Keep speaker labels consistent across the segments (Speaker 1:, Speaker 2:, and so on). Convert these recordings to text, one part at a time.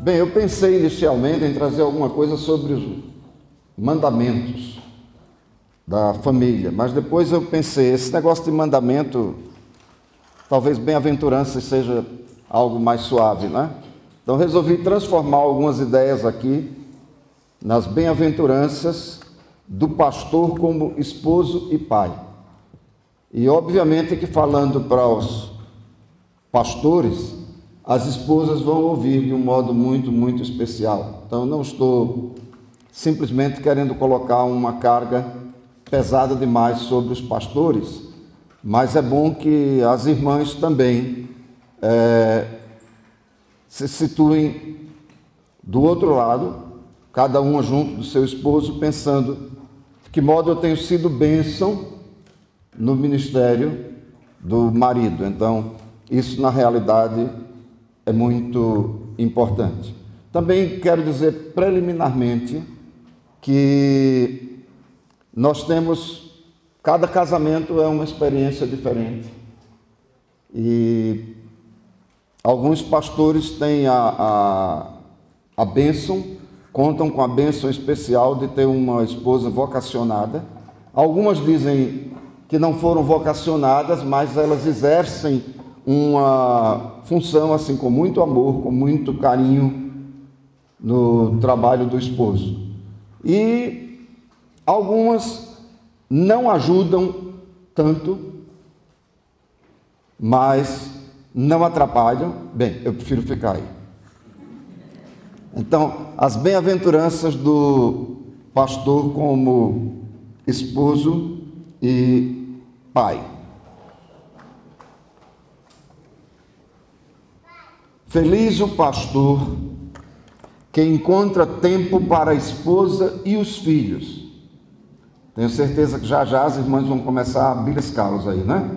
Speaker 1: Bem, eu pensei inicialmente em trazer alguma coisa sobre os mandamentos da família, mas depois eu pensei, esse negócio de mandamento, talvez bem-aventurança seja algo mais suave, né? Então resolvi transformar algumas ideias aqui nas bem-aventuranças do pastor como esposo e pai. E obviamente que falando para os pastores, as esposas vão ouvir de um modo muito, muito especial. Então não estou simplesmente querendo colocar uma carga pesada demais sobre os pastores, mas é bom que as irmãs também se situem do outro lado, cada uma junto do seu esposo, pensando de que modo eu tenho sido bênção no ministério do marido. Então, isso na realidade é muito importante. Também quero dizer preliminarmente que nós temos, cada casamento é uma experiência diferente. E alguns pastores têm a bênção, contam com a bênção especial de ter uma esposa vocacionada. Algumas dizem que não foram vocacionadas, mas elas exercem uma função assim com muito amor, com muito carinho no trabalho do esposo. E algumas não ajudam tanto, mas não atrapalham. Bem, eu prefiro ficar aí. Então, as bem-aventuranças do pastor como esposo e pai. Feliz o pastor que encontra tempo para a esposa e os filhos. Tenho certeza que já as irmãs vão começar a beliscá-los aí, né?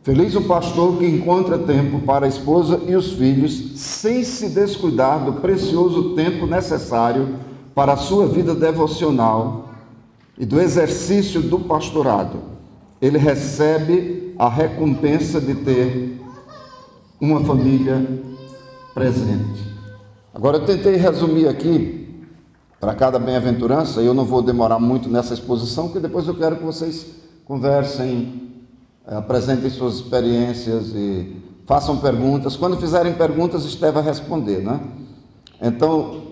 Speaker 1: Feliz o pastor que encontra tempo para a esposa e os filhos, sem se descuidar do precioso tempo necessário para a sua vida devocional e do exercício do pastorado. Ele recebe a recompensa de ter uma família presente. Agora eu tentei resumir aqui para cada bem-aventurança, e eu não vou demorar muito nessa exposição, porque depois eu quero que vocês conversem, apresentem suas experiências e façam perguntas. Quando fizerem perguntas, Esther vai responder, né? Então,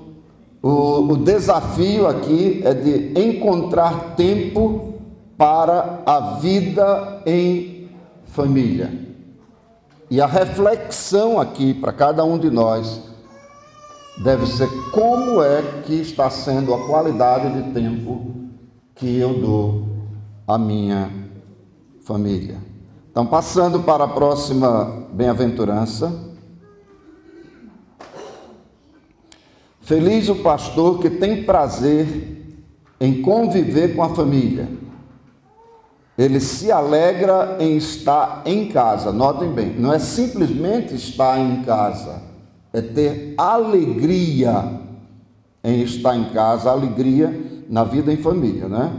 Speaker 1: o desafio aqui é de encontrar tempo para a vida em família. E a reflexão aqui para cada um de nós deve ser como é que está sendo a qualidade de tempo que eu dou à minha família. Então, passando para a próxima bem-aventurança. Feliz o pastor que tem prazer em conviver com a família. Ele se alegra em estar em casa. Notem bem, não é simplesmente estar em casa, é ter alegria em estar em casa, alegria na vida em família, né?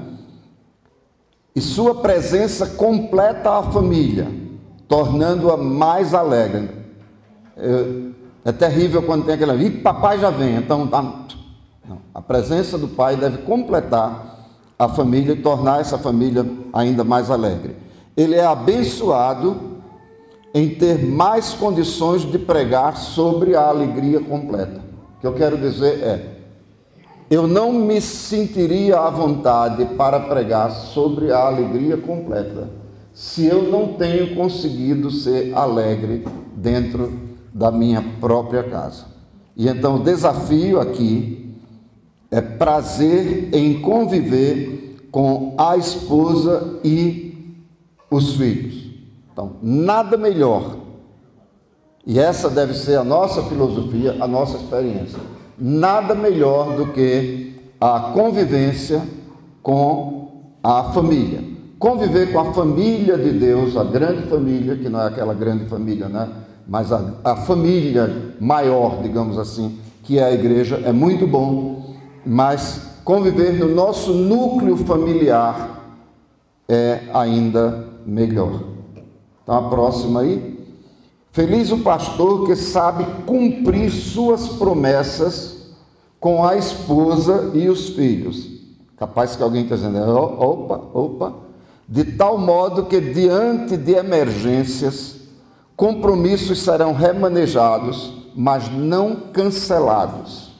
Speaker 1: E sua presença completa a família, tornando-a mais alegre. É terrível quando tem aquela, e papai já vem, então tá. Não, a presença do pai deve completar a família e tornar essa família ainda mais alegre. Ele é abençoado em ter mais condições de pregar sobre a alegria completa. O que eu quero dizer é, eu não me sentiria à vontade para pregar sobre a alegria completa se eu não tenho conseguido ser alegre dentro da minha própria casa. E então o desafio aqui é prazer em conviver com a esposa e os filhos. Então, nada melhor, e essa deve ser a nossa filosofia, a nossa experiência, nada melhor do que a convivência com a família. Conviver com a família de Deus, a grande família, que não é aquela grande família, né? Mas a família maior, digamos assim, que é a igreja, é muito bom, mas conviver no nosso núcleo familiar é ainda melhor. Então, a próxima aí. Feliz o pastor que sabe cumprir suas promessas com a esposa e os filhos. Capaz que alguém está dizendo, opa, de tal modo que diante de emergências, compromissos serão remanejados, mas não cancelados.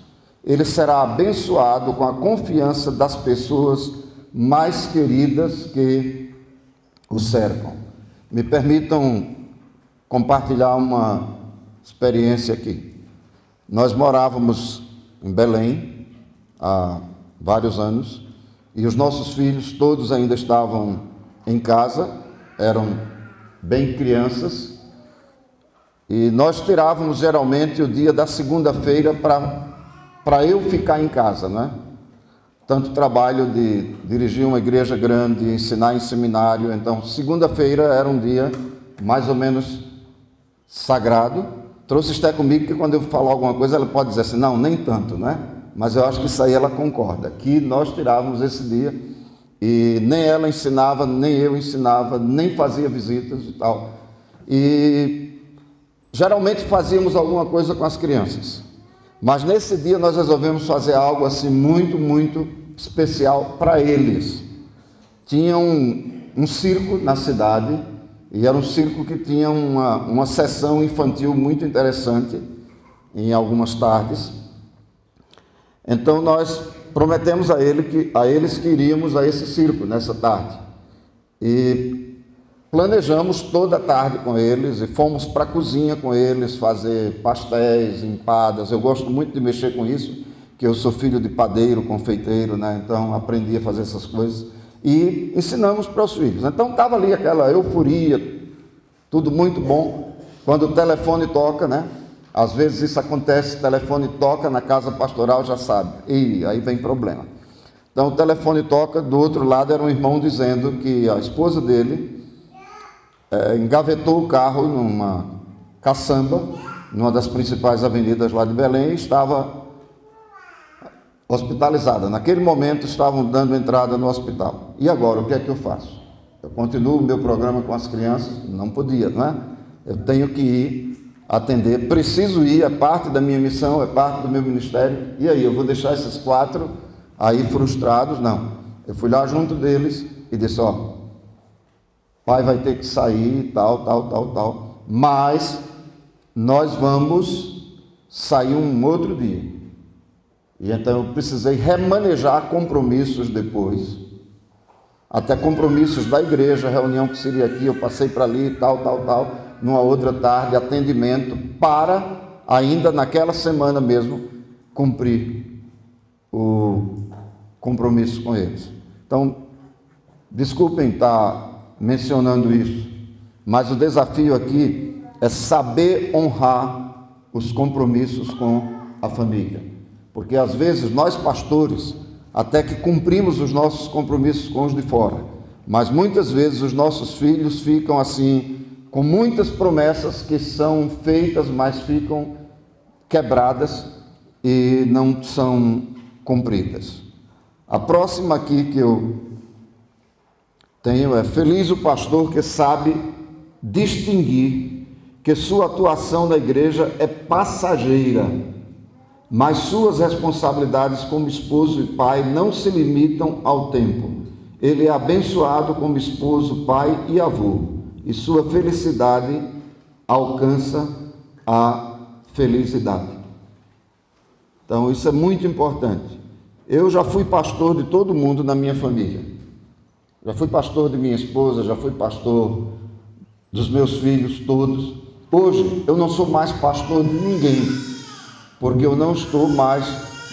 Speaker 1: Ele será abençoado com a confiança das pessoas mais queridas que o cercam. Me permitam compartilhar uma experiência aqui. Nós morávamos em Belém há vários anos e os nossos filhos todos ainda estavam em casa, eram bem crianças, e nós tirávamos geralmente o dia da segunda-feira para eu ficar em casa, né? Tanto trabalho de dirigir uma igreja grande, ensinar em seminário, então segunda-feira era um dia mais ou menos sagrado. Trouxe Esté comigo que quando eu falar alguma coisa ela pode dizer assim, não, nem tanto, né? Mas eu acho que isso aí ela concorda, que nós tirávamos esse dia e nem ela ensinava, nem eu ensinava, nem fazia visitas e tal. E geralmente fazíamos alguma coisa com as crianças. Mas nesse dia nós resolvemos fazer algo assim muito especial para eles. Tinha um circo na cidade, e era um circo que tinha uma sessão infantil muito interessante em algumas tardes. Então nós prometemos a eles que iríamos a esse circo nessa tarde. E planejamos toda a tarde com eles e fomos para a cozinha com eles fazer pastéis, empadas. Eu gosto muito de mexer com isso, que eu sou filho de padeiro, confeiteiro, né? Então aprendi a fazer essas coisas e ensinamos para os filhos. Então estava ali aquela euforia, tudo muito bom. Quando o telefone toca, né? Às vezes isso acontece, o telefone toca na casa pastoral, já sabe, e aí vem problema. Então o telefone toca, do outro lado era um irmão dizendo que a esposa dele engavetou o carro numa caçamba, numa das principais avenidas lá de Belém, e estava hospitalizada. Naquele momento estavam dando entrada no hospital. E agora, o que é que eu faço? Eu continuo o meu programa com as crianças? Não podia, não é? Eu tenho que ir atender, preciso ir, é parte da minha missão, é parte do meu ministério. E aí, eu vou deixar esses 4 aí frustrados? Não. Eu fui lá junto deles e disse, pai vai ter que sair, tal, mas nós vamos sair um outro dia. E então eu precisei remanejar compromissos depois, até compromissos da igreja, reunião que seria aqui, eu passei para ali, tal, numa outra tarde, atendimento, para ainda naquela semana mesmo, cumprir o compromisso com eles. Então, desculpem estar mencionando isso, mas o desafio aqui é saber honrar os compromissos com a família, porque às vezes nós pastores até que cumprimos os nossos compromissos com os de fora, mas muitas vezes os nossos filhos ficam assim com muitas promessas que são feitas, mas ficam quebradas e não são cumpridas. A próxima aqui que eu tenho é: feliz o pastor que sabe distinguir que sua atuação na igreja é passageira, mas suas responsabilidades como esposo e pai não se limitam ao tempo. Ele é abençoado como esposo, pai e avô, e sua felicidade alcança a felicidade. Então isso é muito importante. Eu já fui pastor de todo mundo na minha família. Já fui pastor de minha esposa, já fui pastor dos meus filhos todos. Hoje eu não sou mais pastor de ninguém, porque eu não estou mais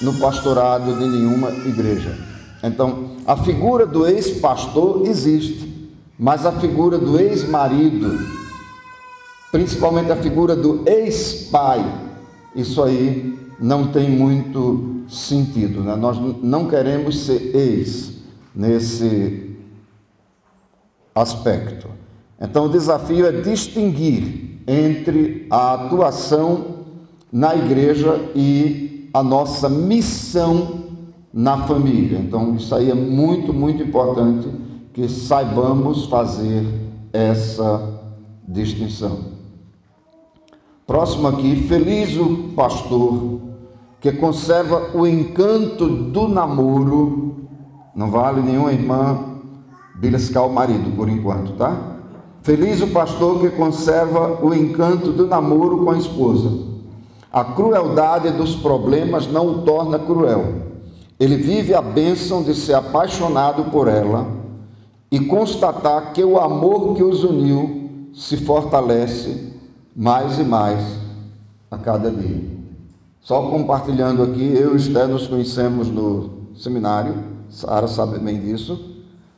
Speaker 1: no pastorado de nenhuma igreja. Então, a figura do ex-pastor existe, mas a figura do ex-marido, principalmente a figura do ex-pai, isso aí não tem muito sentido, né? Nós não queremos ser ex nesse aspecto. Então, o desafio é distinguir entre a atuação na igreja e a nossa missão na família. Então, isso aí é muito importante que saibamos fazer essa distinção. Próximo aqui, feliz o pastor que conserva o encanto do namoro. Não vale nenhuma irmã beliscar o marido por enquanto, tá? Feliz o pastor que conserva o encanto do namoro com a esposa. A crueldade dos problemas não o torna cruel. Ele vive a bênção de ser apaixonado por ela e constatar que o amor que os uniu se fortalece mais e mais a cada dia. Só compartilhando aqui, eu e Esther nos conhecemos no seminário, Sara sabe bem disso.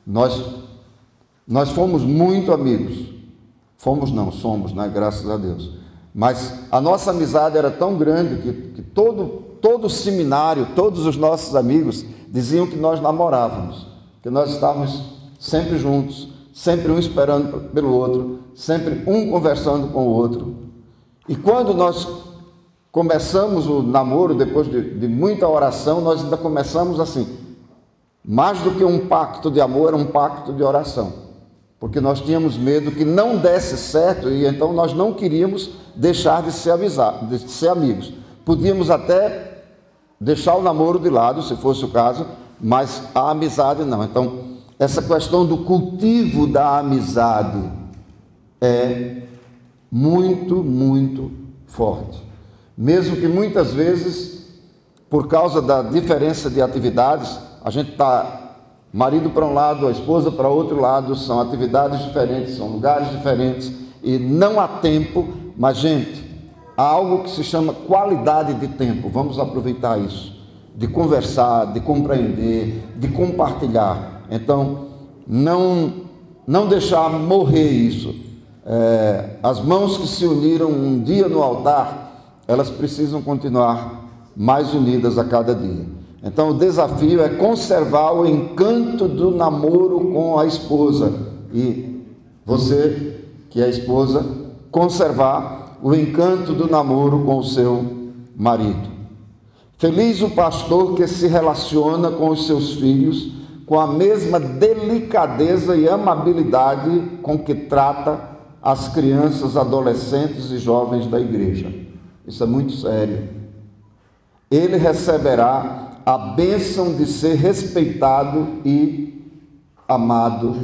Speaker 1: Nós fomos muito amigos. Somos, né? Graças a Deus. Mas a nossa amizade era tão grande que todo o seminário, todos os nossos amigos diziam que nós namorávamos, que nós estávamos sempre juntos, sempre um esperando pelo outro, sempre um conversando com o outro. E quando nós começamos o namoro, depois de muita oração, nós ainda começamos assim, mais do que um pacto de amor, era um pacto de oração, porque nós tínhamos medo que não desse certo e então nós não queríamos deixar de ser amigos. Podíamos até deixar o namoro de lado, se fosse o caso, mas a amizade não. Então, essa questão do cultivo da amizade é muito, muito forte. Mesmo que muitas vezes, por causa da diferença de atividades, a gente está marido para um lado, a esposa para outro lado, são atividades diferentes, são lugares diferentes e não há tempo, mas gente, há algo que se chama qualidade de tempo, vamos aproveitar isso, de conversar, de compreender, de compartilhar. Então, não deixar morrer isso. As mãos que se uniram um dia no altar, elas precisam continuar mais unidas a cada dia. Então o desafio é conservar o encanto do namoro com a esposa. E você, que é esposa, conservar o encanto do namoro com o seu marido. Feliz o pastor que se relaciona com os seus filhos com a mesma delicadeza e amabilidade com que trata as crianças, adolescentes e jovens da igreja. Isso é muito sério. Ele receberá a bênção de ser respeitado e amado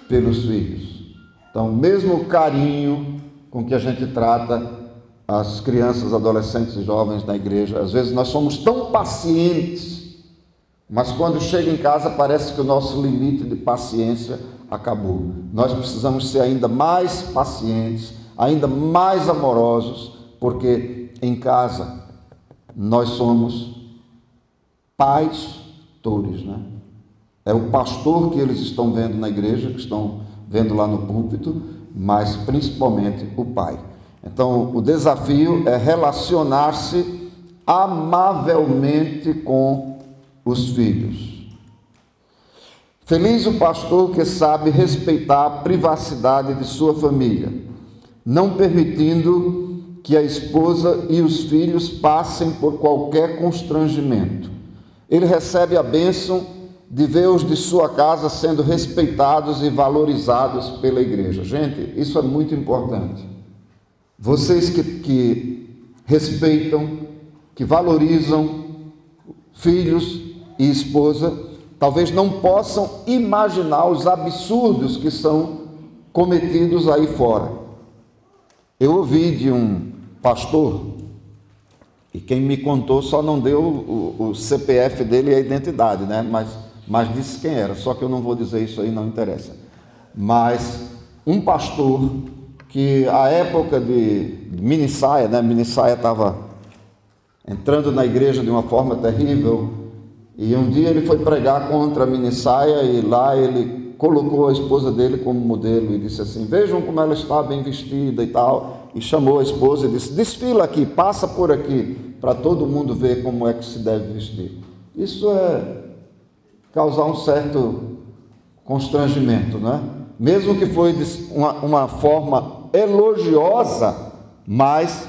Speaker 1: pelos filhos. Então, mesmo o carinho com que a gente trata as crianças, adolescentes e jovens na igreja, às vezes nós somos tão pacientes, mas quando chega em casa parece que o nosso limite de paciência acabou. Nós precisamos ser ainda mais pacientes, ainda mais amorosos, porque em casa nós somos pastores, né? É o pastor que eles estão vendo na igreja, que estão vendo lá no púlpito, mas principalmente o pai. Então, o desafio é relacionar-se amavelmente com os filhos. Feliz o pastor que sabe respeitar a privacidade de sua família, não permitindo que a esposa e os filhos passem por qualquer constrangimento. Ele recebe a bênção de ver os de sua casa sendo respeitados e valorizados pela igreja. Gente, isso é muito importante. Vocês que respeitam, que valorizam filhos e esposa, talvez não possam imaginar os absurdos que são cometidos aí fora. Eu ouvi de um pastor, e quem me contou só não deu o CPF dele e a identidade, né? Mas disse quem era, só que eu não vou dizer isso aí, não interessa. Mas um pastor que a época de Minissaia, né? Minissaia estava entrando na igreja de uma forma terrível, e um dia ele foi pregar contra a Minissaia e lá ele colocou a esposa dele como modelo e disse assim: vejam como ela está bem vestida e tal, e chamou a esposa e disse: desfila aqui, passa por aqui, para todo mundo ver como é que se deve vestir. Isso é causar um certo constrangimento, não é? Mesmo que foi uma forma elogiosa, mas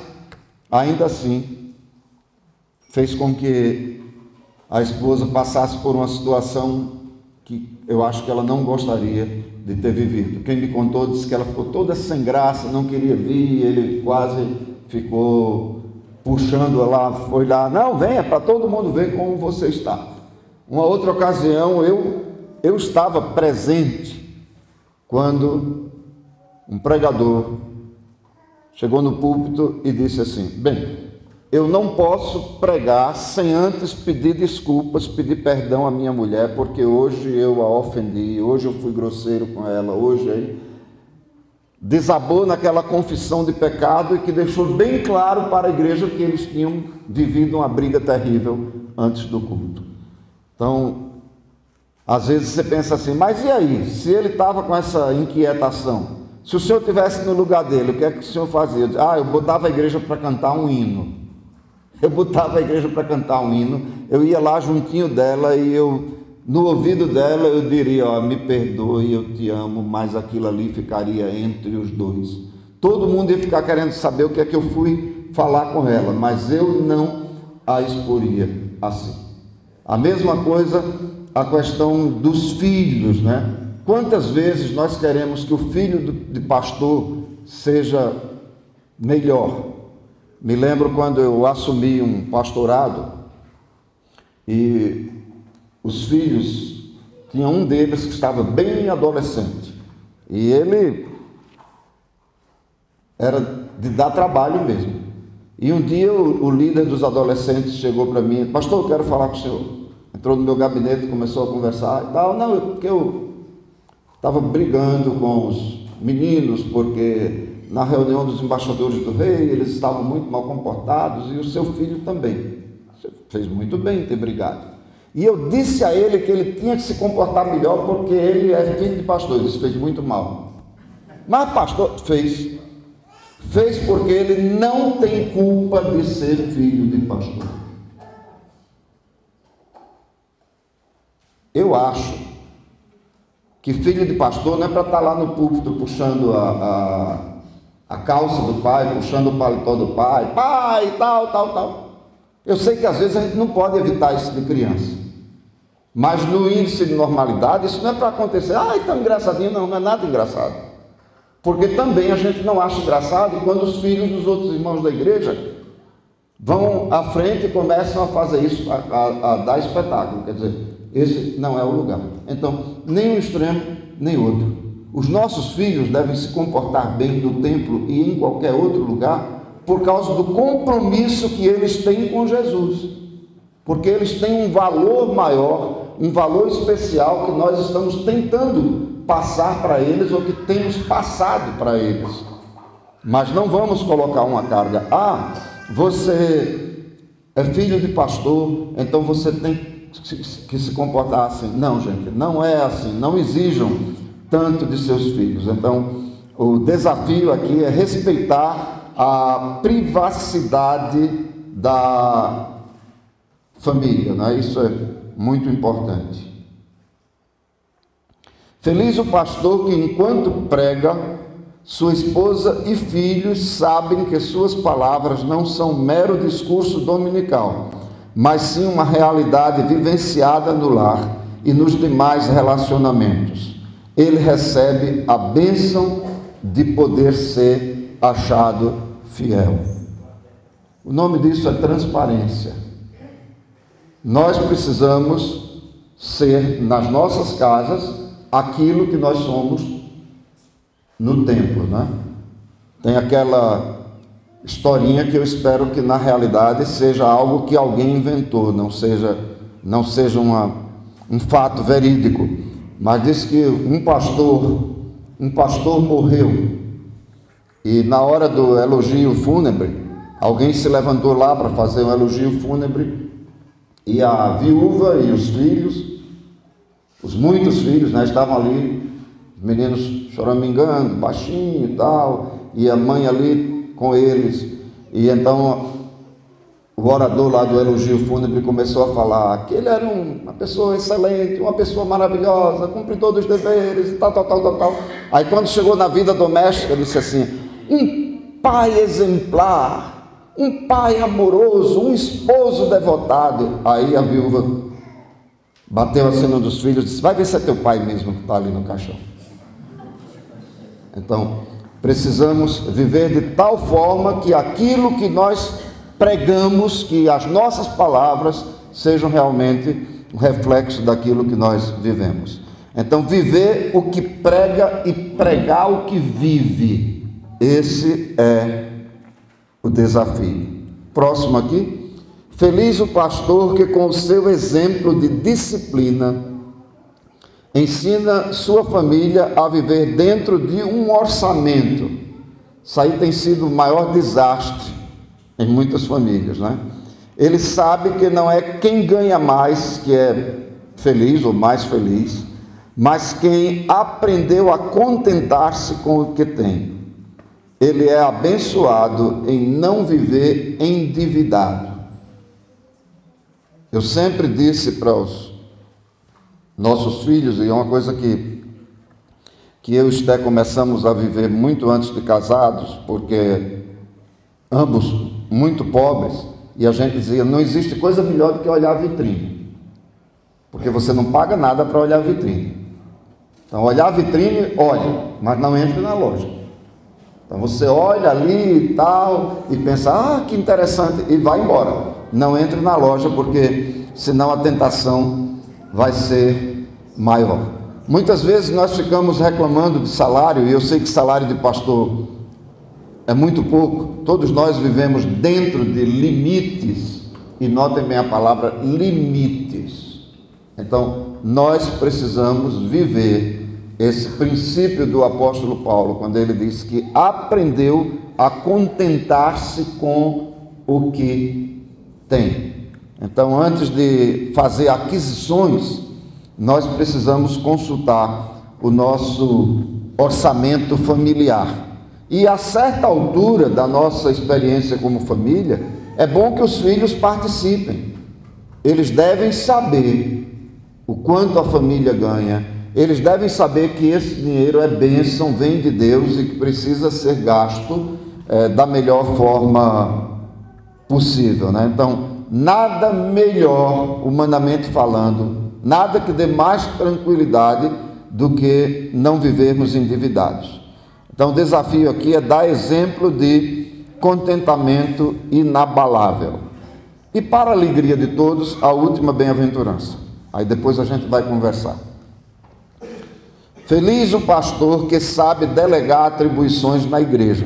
Speaker 1: ainda assim fez com que a esposa passasse por uma situação que eu acho que ela não gostaria de ter vivido. Quem me contou disse que ela ficou toda sem graça, não queria vir, ele quase ficou puxando ela, foi lá, não, venha para todo mundo ver como você está. Uma outra ocasião, eu estava presente quando um pregador chegou no púlpito e disse assim: bem, eu não posso pregar sem antes pedir desculpas, pedir perdão à minha mulher, porque hoje eu a ofendi, hoje eu fui grosseiro com ela, hoje aí desabou naquela confissão de pecado e que deixou bem claro para a igreja que eles tinham vivido uma briga terrível antes do culto. Então, às vezes você pensa assim, mas e aí, se ele estava com essa inquietação, se o senhor estivesse no lugar dele, o que é que o senhor fazia? Eu botava a igreja para cantar um hino. Eu ia lá juntinho dela e no ouvido dela eu diria, me perdoe, eu te amo, mas aquilo ali ficaria entre os dois. Todo mundo ia ficar querendo saber o que é que eu fui falar com ela, mas eu não a exporia assim. A mesma coisa a questão dos filhos, né? Quantas vezes nós queremos que o filho de pastor seja melhor? Me lembro quando eu assumi um pastorado e os filhos, tinha um deles que estava bem adolescente e ele era de dar trabalho mesmo. E um dia o líder dos adolescentes chegou para mim, pastor, eu quero falar com o senhor. Entrou no meu gabinete, começou a conversar e tal. Não, porque eu estava brigando com os meninos, porque na reunião dos embaixadores do rei, eles estavam muito mal comportados e o seu filho também. Você fez muito bem em ter brigado. E eu disse a ele que ele tinha que se comportar melhor porque ele é filho de pastor. Isso fez muito mal. Mas pastor, fez porque ele não tem culpa de ser filho de pastor. Eu acho que filho de pastor não é para estar lá no púlpito puxando a calça do pai, puxando o paletó do pai, tal. Eu sei que às vezes a gente não pode evitar isso de criança, mas no índice de normalidade isso não é para acontecer, tão engraçadinho, não é nada engraçado, porque também a gente não acha engraçado quando os filhos dos outros irmãos da igreja vão à frente e começam a fazer isso, a dar espetáculo, quer dizer, esse não é o lugar. Então, nem um extremo, nem outro. Os nossos filhos devem se comportar bem no templo e em qualquer outro lugar por causa do compromisso que eles têm com Jesus. Porque eles têm um valor maior, um valor especial que nós estamos tentando passar para eles ou que temos passado para eles. Mas não vamos colocar uma carga. Você é filho de pastor, então você tem que se comportar assim. Não, gente, não é assim. Não exijam tanto de seus filhos. Então, o desafio aqui é respeitar a privacidade da família, né? Isso é muito importante. Feliz o pastor que, enquanto prega, sua esposa e filhos sabem que suas palavras não são mero discurso dominical, mas sim uma realidade vivenciada no lar e nos demais relacionamentos. Ele recebe a bênção de poder ser achado fiel. O nome disso é transparência. Nós precisamos ser, nas nossas casas, aquilo que nós somos no templo, né? Tem aquela historinha que eu espero que na realidade seja algo que alguém inventou, não seja um fato verídico, mas diz que um pastor morreu e na hora do elogio fúnebre, alguém se levantou lá para fazer um elogio fúnebre e a viúva e os filhos, os muitos filhos, né, estavam ali, os meninos choramingando, baixinho e tal, e a mãe ali com eles, e então o orador lá do elogio fúnebre começou a falar que ele era uma pessoa excelente, uma pessoa maravilhosa, cumpre todos os deveres e tal. Aí quando chegou na vida doméstica, disse assim, um pai exemplar, um pai amoroso, um esposo devotado. Aí a viúva bateu assim num dos filhos e disse: vai ver se é teu pai mesmo que está ali no caixão. Então, precisamos viver de tal forma que aquilo que nós pregamos, que as nossas palavras sejam realmente um reflexo daquilo que nós vivemos. Então, viver o que prega e pregar o que vive, esse é o desafio. Próximo aqui. Feliz o pastor que com o seu exemplo de disciplina ensina sua família a viver dentro de um orçamento. Isso aí tem sido o maior desastre em muitas famílias, né? Ele sabe que não é quem ganha mais que é feliz ou mais feliz, mas quem aprendeu a contentar-se com o que tem. Ele é abençoado em não viver endividado. Eu sempre disse para os nossos filhos, e é uma coisa que eu e Esté começamos a viver muito antes de casados, porque ambos muito pobres, e a gente dizia: não existe coisa melhor do que olhar a vitrine, porque você não paga nada para olhar a vitrine. Então, olhar a vitrine, olha, mas não entre na loja. Então, você olha ali e tal, e pensa: ah, que interessante, e vai embora. Não entre na loja, porque senão a tentação vai ser maior. Muitas vezes nós ficamos reclamando de salário, e eu sei que salário de pastor é muito pouco. Todos nós vivemos dentro de limites, e notem bem a palavra limites. Então, nós precisamos viver esse princípio do apóstolo Paulo, quando ele diz que aprendeu a contentar-se com o que tem. Então, antes de fazer aquisições, nós precisamos consultar o nosso orçamento familiar. E a certa altura da nossa experiência como família, é bom que os filhos participem. Eles devem saber o quanto a família ganha. Eles devem saber que esse dinheiro é bênção, vem de Deus e que precisa ser gasto da melhor forma possível, né? Então, nada melhor, humanamente falando, nada que dê mais tranquilidade do que não vivermos endividados. Então, o desafio aqui é dar exemplo de contentamento inabalável. E para a alegria de todos, a última bem-aventurança. Aí depois a gente vai conversar. Feliz o pastor que sabe delegar atribuições na igreja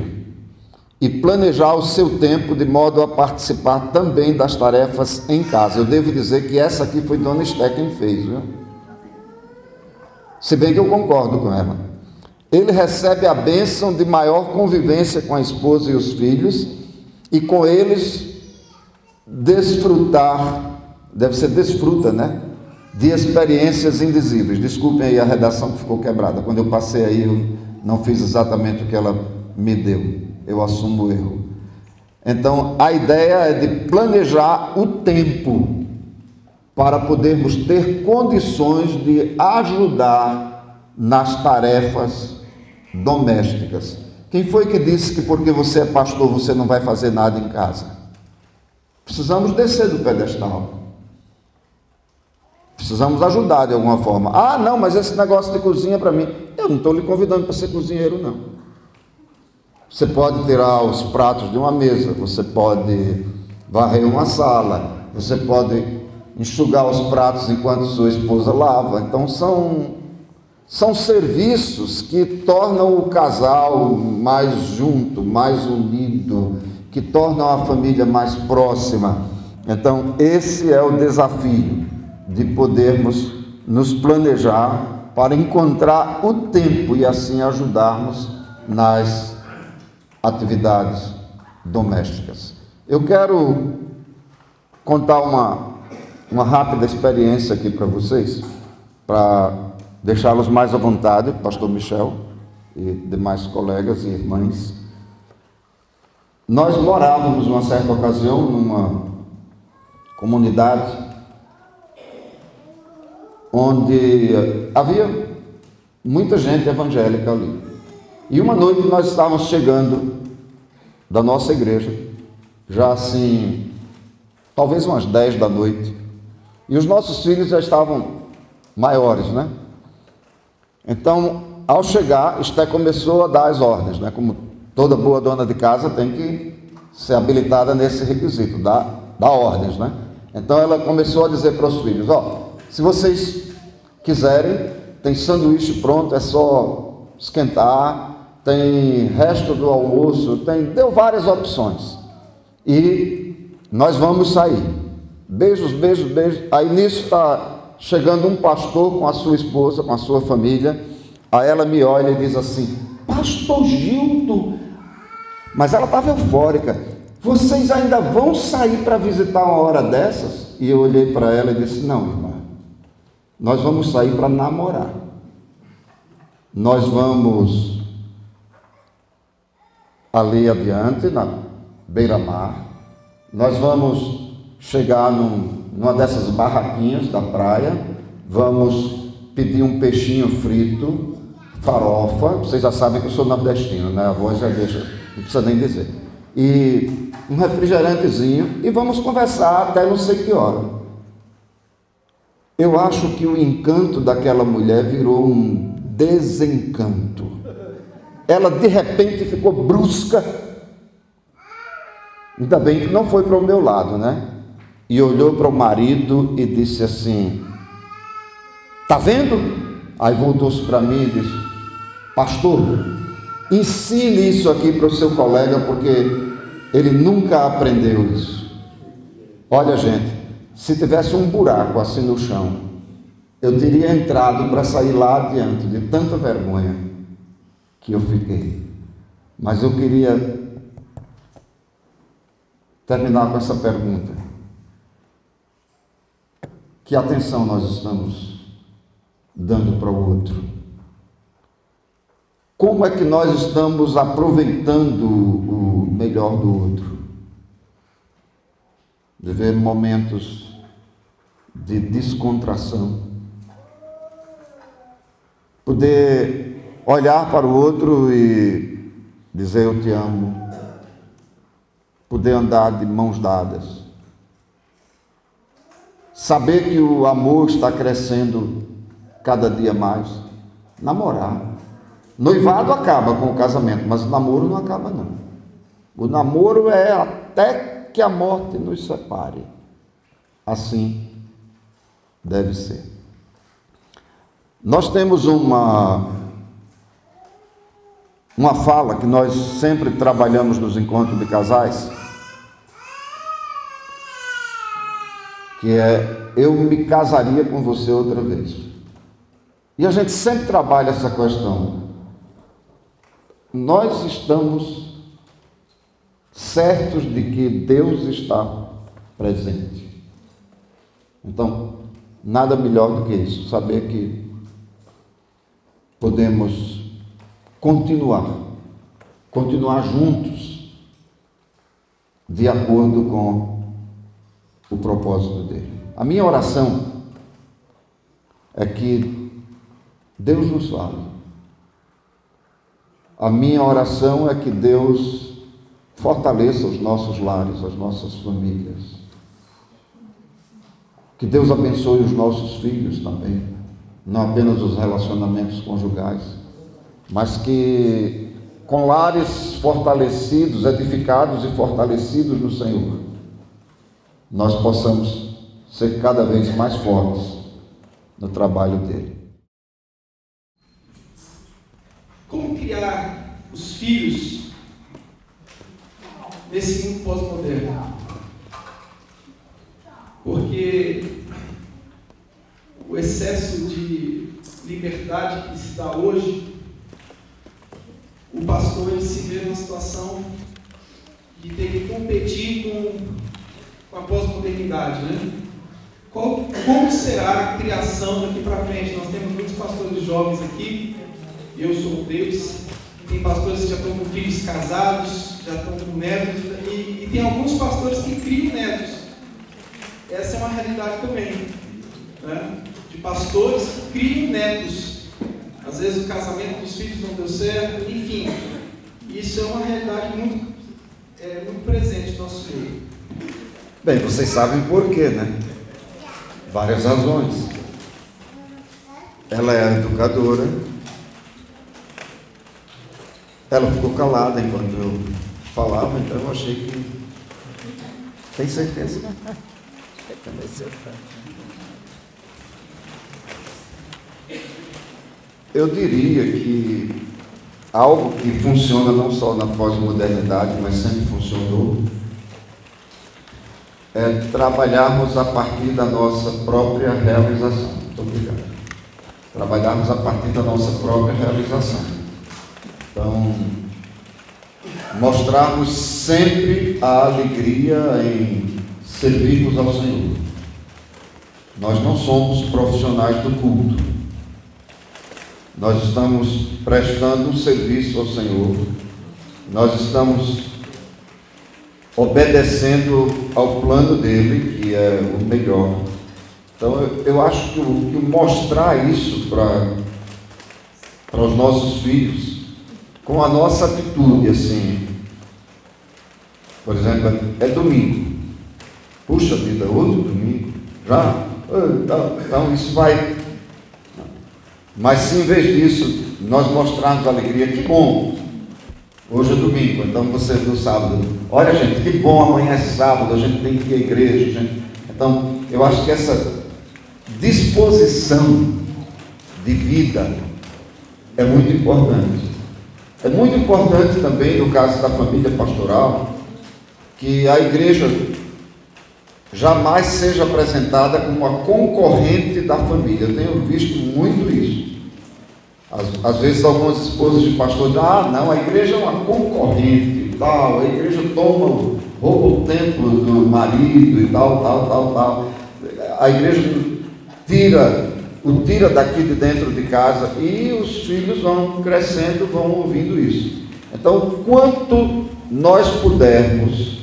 Speaker 1: e planejar o seu tempo de modo a participar também das tarefas em casa. Eu devo dizer que essa aqui foi Dona Esté quem fez, viu? Se bem que eu concordo com ela. Ele recebe a bênção de maior convivência com a esposa e os filhos, e com eles desfrutar, deve ser desfruta, né? De experiências indizíveis. Desculpem aí a redação que ficou quebrada. Quando eu passei aí, eu não fiz exatamente o que ela me deu. Eu assumo o erro. Então, a ideia é de planejar o tempo para podermos ter condições de ajudar nas tarefas domésticas. Quem foi que disse que porque você é pastor você não vai fazer nada em casa? Precisamos descer do pedestal. Precisamos ajudar de alguma forma. Ah, não, mas esse negócio de cozinha para mim, eu não estou lhe convidando para ser cozinheiro, não. Você pode tirar os pratos de uma mesa, você pode varrer uma sala, você pode enxugar os pratos enquanto sua esposa lava. Então são serviços que tornam o casal mais junto, mais unido, que tornam a família mais próxima. Então esse é o desafio, de podermos nos planejar para encontrar o tempo e assim ajudarmos nas atividades domésticas. Eu quero contar uma rápida experiência aqui para vocês, para deixá-los mais à vontade, pastor Michel e demais colegas e irmãs. Nós morávamos, numa certa ocasião, numa comunidade onde havia muita gente evangélica ali. E uma noite nós estávamos chegando da nossa igreja, já assim, talvez umas 10 da noite, E os nossos filhos já estavam maiores, né? Então, ao chegar, Esté começou a dar as ordens, né? Como toda boa dona de casa tem que ser habilitada nesse requisito, dar ordens, né? Então ela começou a dizer para os filhos: se vocês quiserem, tem sanduíche pronto, é só esquentar, tem resto do almoço, deu várias opções. E nós vamos sair. Beijos, beijos, beijos. Aí nisso está chegando um pastor com a sua esposa, com a sua família. Aí ela me olha e diz assim: Pastor Gildo. Mas ela estava eufórica: vocês ainda vão sair para visitar uma hora dessas? E eu olhei para ela e disse: não, irmã, nós vamos sair para namorar. Nós vamos ali adiante, na beira-mar, nós vamos chegar numa dessas barraquinhas da praia, vamos pedir um peixinho frito, farofa, vocês já sabem que eu sou nordestino, né? A voz já deixa, não precisa nem dizer. E um refrigerantezinho, e vamos conversar até não sei que hora. Eu acho que o encanto daquela mulher virou um desencanto. Ela de repente ficou brusca. Ainda bem que não foi para o meu lado, né? E olhou para o marido e disse assim: tá vendo? Aí voltou-se para mim e disse: pastor, ensine isso aqui para o seu colega, porque ele nunca aprendeu isso. Olha, gente, se tivesse um buraco assim no chão, eu teria entrado para sair lá adiante, de tanta vergonha que eu fiquei. Mas eu queria terminar com essa pergunta: que atenção nós estamos dando para o outro? Como é que nós estamos aproveitando o melhor do outro? Viver momentos de descontração, poder olhar para o outro e dizer eu te amo, poder andar de mãos dadas, saber que o amor está crescendo cada dia mais, namorar. Noivado acaba com o casamento, mas o namoro não acaba não. O namoro é até que a morte nos separe. Assim deve ser. Nós temos uma fala que nós sempre trabalhamos nos encontros de casais, que é: eu me casaria com você outra vez. E a gente sempre trabalha essa questão. Nós estamos certos de que Deus está presente. Então, nada melhor do que isso, saber que podemos continuar juntos, de acordo com o propósito dele. A minha oração é que Deus nos fale. A minha oração é que Deus fortaleça os nossos lares, as nossas famílias. Que Deus abençoe os nossos filhos também, não apenas os relacionamentos conjugais, mas que com lares fortalecidos, edificados e fortalecidos no Senhor, nós possamos ser cada vez mais fortes no trabalho dele.
Speaker 2: Como criar os filhos nesse mundo pós-moderno? Porque o excesso de liberdade que se dá hoje, o pastor ele se vê numa situação de ter que competir com a pós-modernidade, né? Como será a criação daqui para frente? Nós temos muitos pastores jovens aqui, eu sou um deles, tem pastores que já estão com filhos casados, já estão com netos, e tem alguns pastores que criam netos. Essa é uma realidade também, né? De pastores que criam netos. Às vezes o casamento dos filhos não deu certo, enfim. Isso é uma realidade muito presente no nosso meio.
Speaker 1: Bem, vocês sabem por quê, né? Várias razões. Ela é a educadora. Ela ficou calada enquanto eu falava, então eu achei que... Tem certeza? Eu diria que algo que funciona não só na pós-modernidade, mas sempre funcionou, é trabalharmos a partir da nossa própria realização. Muito obrigado. Trabalharmos a partir da nossa própria realização. Então, mostrarmos sempre a alegria em servirmos ao Senhor. Nós não somos profissionais do culto. Nós estamos prestando um serviço ao Senhor. Nós estamos obedecendo ao plano dele, que é o melhor. Então, eu acho que mostrar isso para os nossos filhos, com a nossa atitude, assim, por exemplo, é domingo. Puxa vida, outro domingo? Já? Então, isso vai... Mas se em vez disso, nós mostrarmos alegria, que bom, hoje é domingo, então você no sábado, olha gente, que bom, amanhã é sábado, a gente tem que ir à igreja, gente. Então, eu acho que essa disposição de vida é muito importante. É muito importante também, no caso da família pastoral, que a igreja jamais seja apresentada como uma concorrente da família. Eu tenho visto muito isso. Às vezes algumas esposas de pastor dizem, não, a igreja é uma concorrente e tal, a igreja rouba o tempo do marido e tal. A igreja tira daqui de dentro de casa e os filhos vão crescendo, vão ouvindo isso. Então, quanto nós pudermos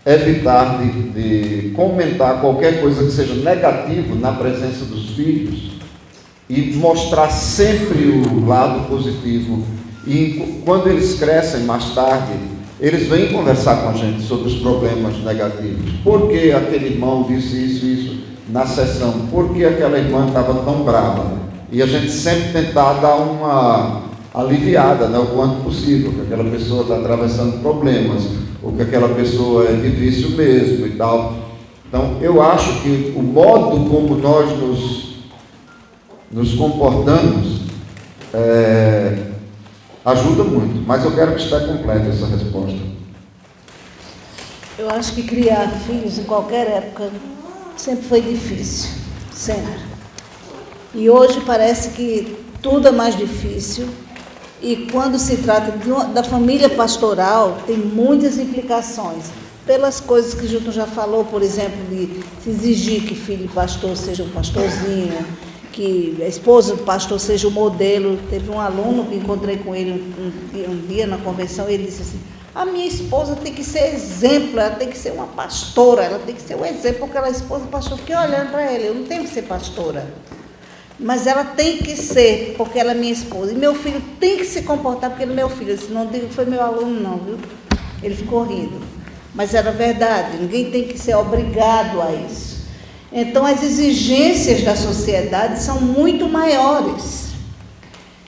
Speaker 1: evitar de comentar qualquer coisa que seja negativo na presença dos filhos e mostrar sempre o lado positivo, e quando eles crescem mais tarde, eles vêm conversar com a gente sobre os problemas negativos. Por que aquele irmão disse isso na sessão? Por que aquela irmã estava tão brava? E a gente sempre tentar dar uma aliviada, o quanto possível, que aquela pessoa está atravessando problemas, ou que aquela pessoa é difícil mesmo e tal. Então, eu acho que o modo como nós nos comportamos ajuda muito, mas eu quero que esteja completa essa resposta.
Speaker 3: Eu acho que criar filhos em qualquer época sempre foi difícil, sempre. E hoje parece que tudo é mais difícil. E quando se trata da família pastoral, tem muitas implicações. Pelas coisas que o Gilton já falou, por exemplo, de se exigir que filho de pastor seja um pastorzinho, que a esposa do pastor seja o modelo. Teve um aluno que encontrei com ele um dia na convenção, e ele disse assim, a minha esposa tem que ser exemplo, ela tem que ser uma pastora, ela tem que ser um exemplo, porque ela é esposa do pastor. Fiquei olhando para ele, eu não tenho que ser pastora. Mas ela tem que ser, porque ela é minha esposa. E meu filho tem que se comportar, porque ele é meu filho. Eu disse, não digo que foi meu aluno não, viu? Ele ficou rindo. Mas era verdade, ninguém tem que ser obrigado a isso. Então, as exigências da sociedade são muito maiores.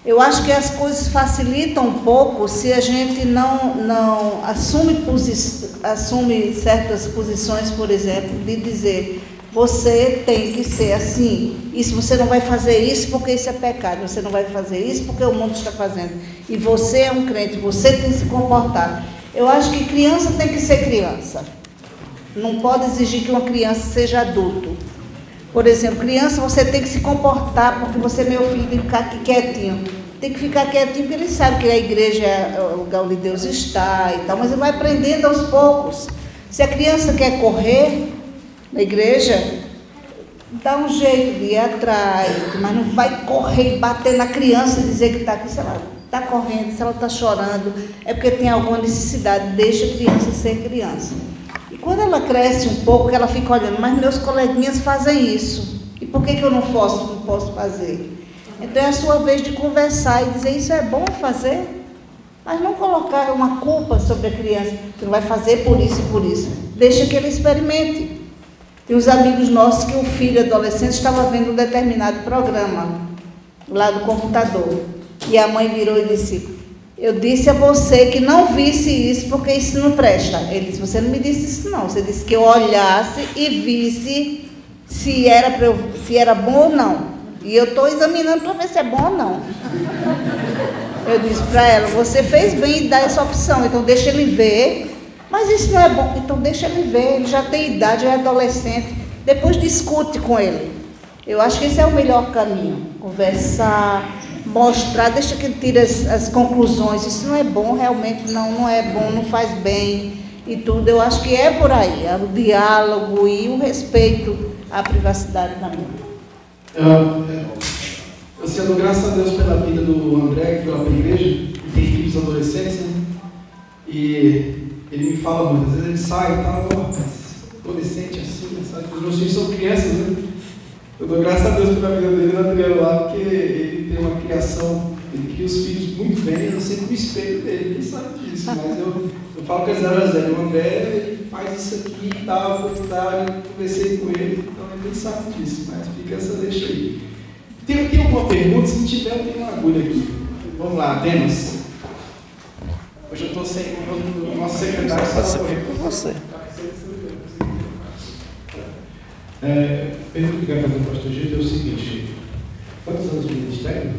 Speaker 3: Eu acho que as coisas facilitam um pouco se a gente não assume certas posições, por exemplo, de dizer... Você tem que ser assim. Isso, você não vai fazer isso porque isso é pecado. Você não vai fazer isso porque o mundo está fazendo. E você é um crente, você tem que se comportar. Eu acho que criança tem que ser criança. Não pode exigir que uma criança seja adulto. Por exemplo, criança, você tem que se comportar, porque você, meu filho, tem que ficar aqui quietinho. Tem que ficar quietinho, porque ele sabe que a igreja é o lugar onde Deus está e tal, mas ele vai aprendendo aos poucos. Se a criança quer correr na igreja, dá um jeito de ir atrás, mas não vai correr e bater na criança e dizer que está aqui, se ela está correndo, se ela está chorando, é porque tem alguma necessidade, deixa a criança ser criança. E quando ela cresce um pouco, ela fica olhando, mas meus coleguinhas fazem isso, e por que eu não posso fazer? Então é a sua vez de conversar e dizer, isso é bom fazer, mas não colocar uma culpa sobre a criança, que não vai fazer por isso e por isso, deixa que ele experimente. Tem uns amigos nossos que o filho adolescente estava vendo um determinado programa lá do computador. E a mãe virou e disse: eu disse a você que não visse isso, porque isso não presta. Ele disse: você não me disse isso não, você disse que eu olhasse e visse se era bom ou não. E eu estou examinando para ver se é bom ou não. Eu disse para ela: você fez bem em dar essa opção, então deixa ele ver. Mas isso não é bom, então deixa ele ver, ele já tem idade, já é adolescente. Depois discute com ele. Eu acho que esse é o melhor caminho. Conversar, mostrar, deixa que ele tire as conclusões. Isso não é bom, realmente não é bom, não faz bem e tudo. Eu acho que é por aí, o diálogo e o respeito à privacidade da mãe.
Speaker 2: Eu dou graças a Deus pela vida do André, que foi lá para a igreja, que tem filhos adolescentes, né? E ele me fala muitas vezes, ele sai e tal, adolescente assim, sabe? Os meus filhos são crianças, né? Eu dou graças a Deus pela vida dele e do Adriano lá, porque ele tem uma criação, ele cria os filhos muito bem, eu sempre me espelho dele, ele sabe disso, mas eu falo com Zé, o André, ele faz isso aqui e tal, eu conversei com ele, então ele sabe disso, mas fica essa deixa aí. Tem alguma pergunta? Se não tiver, eu tenho uma agulha aqui. Vamos lá, Demas. Hoje eu estou sem o nosso secretário.
Speaker 3: Você foi com você.
Speaker 4: A pergunta que eu quero fazer para o pastor Gildo é o seguinte: quantos anos de ministério?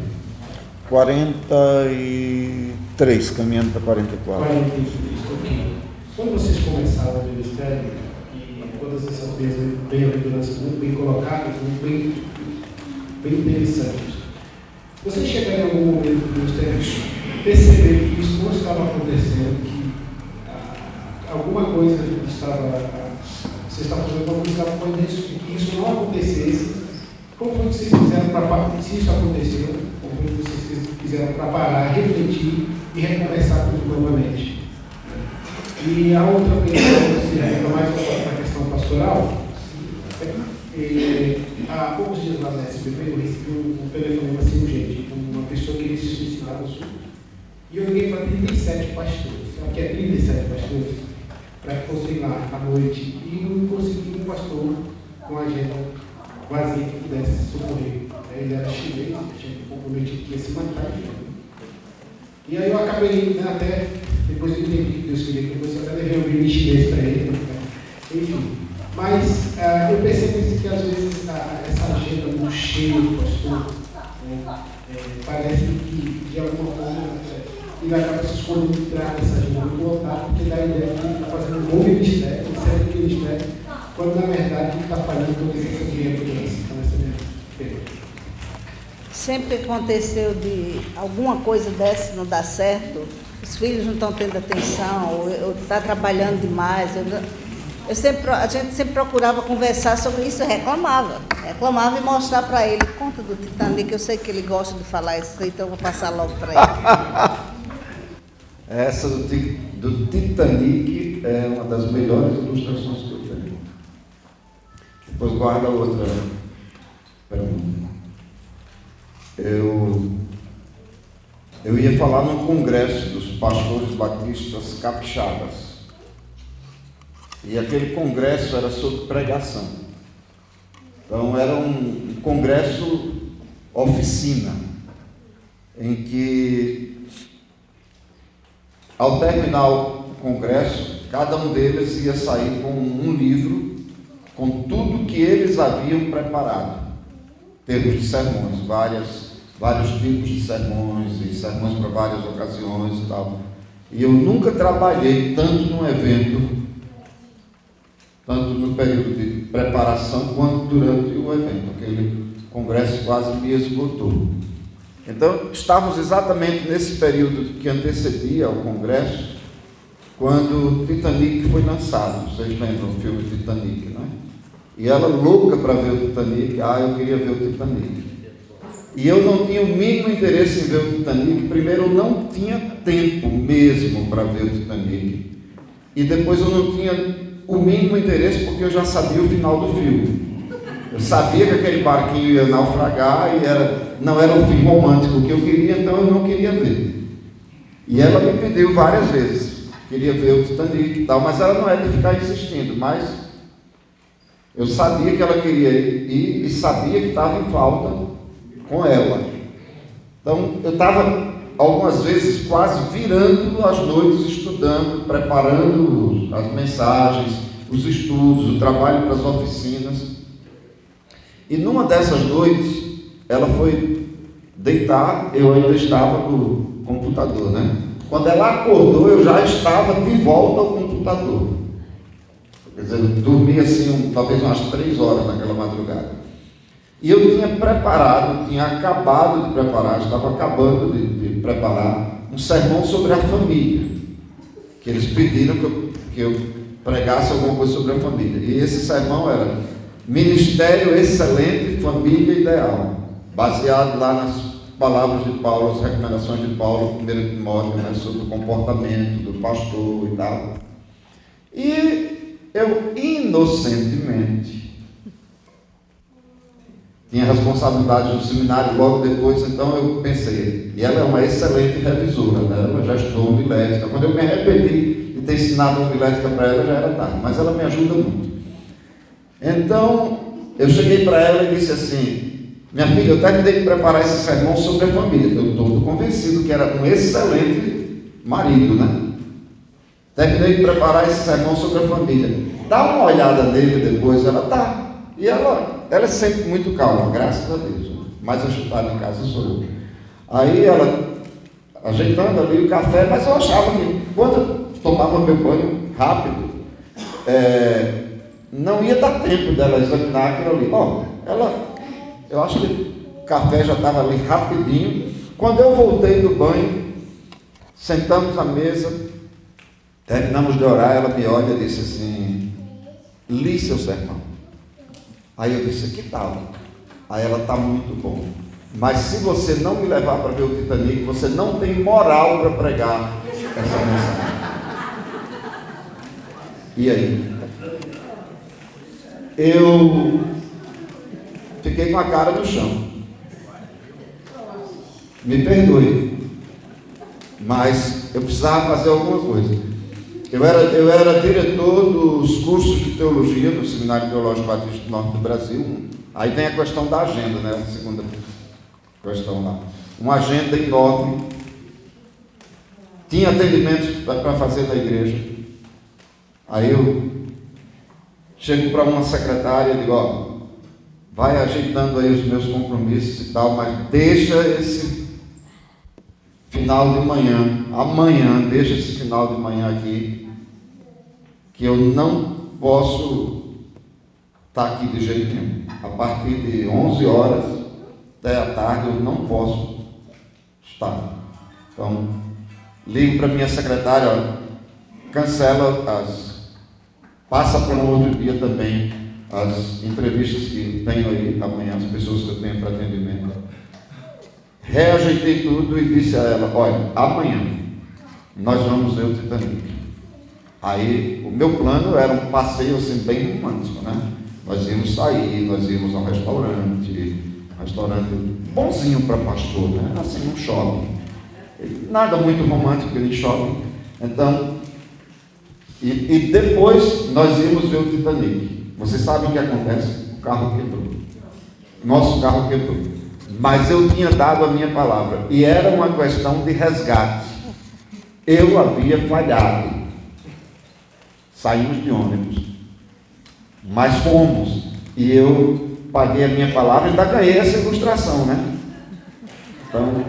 Speaker 1: 43, caminhando para 44.
Speaker 4: 43, ok. Quando vocês começaram o ministério, e todas essas bem-aventuranças muito bem colocadas, muito bem interessantes, vocês chegaram em algum momento do ministério perceber que isso não estava acontecendo, que alguma coisa vocês estavam fazendo alguma coisa que estava acontecendo, que isso não acontecesse? Como foi que vocês fizeram para, se isso aconteceu, como foi que vocês fizeram para parar, refletir e recomeçar tudo novamente? E a outra questão, mais para a questão pastoral, há poucos dias lá na SBB eu recebi um telefonema assim, gente, uma pessoa que queria se suicidar no sul. E eu liguei para 37 pastores, sabe que é 37 pastores? Para que fossem lá à noite e não consegui um pastor com a agenda vazia que pudesse socorrer. Ele era chinês, tinha comprometido que ia se matar. E aí eu acabei, né, até depois eu entendi que Deus queria que eu até levei um livro em chinês para ele, né? Enfim. Mas eu percebo que às vezes essa agenda muito cheia do pastor, parece que de alguma forma ele acaba se escolhendo entrar nessa agenda muito lotada, porque dá a ideia que ele está fazendo um bom ministério, um certo ministério, quando na verdade ele está falhando todas essas violências. Então, essa é a minha pergunta.
Speaker 3: Sempre aconteceu de alguma coisa dessa não dar certo, os filhos não estão tendo atenção, ou está trabalhando demais. A gente sempre procurava conversar sobre isso e reclamava e mostrar para ele. Conta do Titanic, eu sei que ele gosta de falar isso, então eu vou passar logo para ele.
Speaker 1: Essa do Titanic é uma das melhores ilustrações que eu tenho. Depois guarda outra pergunta. Eu ia falar num congresso dos pastores batistas capixabas. E aquele congresso era sobre pregação. Então era um congresso oficina, em que, ao terminar o congresso, cada um deles ia sair com um livro, com tudo que eles haviam preparado, em termos de sermões, vários tipos de sermões, e sermões para várias ocasiões e tal. E eu nunca trabalhei tanto num evento, tanto no período de preparação quanto durante o evento. Aquele congresso quase me esgotou. Então, estávamos exatamente nesse período que antecedia ao congresso, quando o Titanic foi lançado. Vocês lembram o filme Titanic, não é? E ela louca para ver o Titanic. Eu queria ver o Titanic. E eu não tinha o mínimo interesse em ver o Titanic. Primeiro, eu não tinha tempo mesmo para ver o Titanic. E depois eu não tinha o mínimo interesse, porque eu já sabia o final do filme. Eu sabia que aquele barquinho ia naufragar e não era o fim romântico que eu queria, então eu não queria ver. E ela me pediu várias vezes, queria ver o Titanic e tal, mas ela não é de ficar insistindo, mas Eu sabia que ela queria ir e sabia que estava em falta com ela. Então, eu estava, algumas vezes, quase virando as noites, estudando, preparando as mensagens, os estudos, o trabalho para as oficinas. E numa dessas noites, ela foi deitar, eu ainda estava no computador, né? Quando ela acordou, eu já estava de volta ao computador. Quer dizer, eu dormi assim, talvez umas 3 horas naquela madrugada. E eu tinha preparado, tinha acabado de preparar, estava acabando de preparar um sermão sobre a família, que eles pediram que eu pregasse alguma coisa sobre a família. E esse sermão era Ministério Excelente, Família Ideal, baseado lá nas palavras de Paulo, as recomendações de Paulo, 1 Timóteo, né, sobre o comportamento do pastor e tal. E eu, inocentemente, tinha responsabilidade no seminário logo depois, então eu pensei, e ela é uma excelente revisora, né? Ela já estudou homilética. Quando eu me arrependi de ter ensinado homilética para ela, já era tarde, mas ela me ajuda muito. Então, eu cheguei para ela e disse assim: minha filha, eu terminei de preparar esse sermão sobre a família. Eu estou convencido que era um excelente marido, né? Terminei de preparar esse sermão sobre a família. Dá uma olhada nele depois. Ela tá. E ela é sempre muito calma, graças a Deus. Mais agitada em casa sou eu. Aí ela, ajeitando ali o café, mas eu achava que quando eu tomava meu banho rápido, não ia dar tempo dela examinar aquilo ali. Bom, eu acho que o café já estava ali rapidinho. Quando eu voltei do banho, sentamos à mesa, terminamos de orar, ela me olha e disse assim: li seu sermão. Aí eu disse: que tal? Aí ela: está muito bom. Mas se você não me levar para ver o Titanic, você não tem moral para pregar essa mensagem. E aí? Eu fiquei com a cara no chão. Me perdoe, mas eu precisava fazer alguma coisa. Eu era diretor dos cursos de teologia do Seminário Teológico Batista do Norte do Brasil. Aí vem a questão da agenda, né? A segunda questão lá. Uma agenda enorme. Tinha atendimentos para fazer na igreja. Aí eu chego para uma secretária e digo: ó, vai ajeitando aí os meus compromissos e tal, mas deixa esse final de manhã, amanhã, deixa esse final de manhã aqui, que eu não posso estar aqui de jeito nenhum. A partir de 11 horas até a tarde eu não posso estar. Então, ligo para minha secretária: ó, cancela passa para um outro dia também as entrevistas que tenho aí amanhã, as pessoas que eu tenho para atendimento. Reajeitei tudo e disse a ela: olha, amanhã nós vamos ver o Titanic. Aí o meu plano era um passeio assim bem romântico, né? Nós íamos sair, nós íamos a um restaurante bonzinho para pastor, né? Assim, um shopping. Nada muito romântico em shopping. Então, e depois nós íamos ver o Titanic. Vocês sabem o que acontece? O carro quebrou. Nosso carro quebrou. Mas eu tinha dado a minha palavra. E era uma questão de resgate. Eu havia falhado. Saímos de ônibus. Mas fomos. E eu paguei a minha palavra e ainda ganhei essa ilustração, né? Então,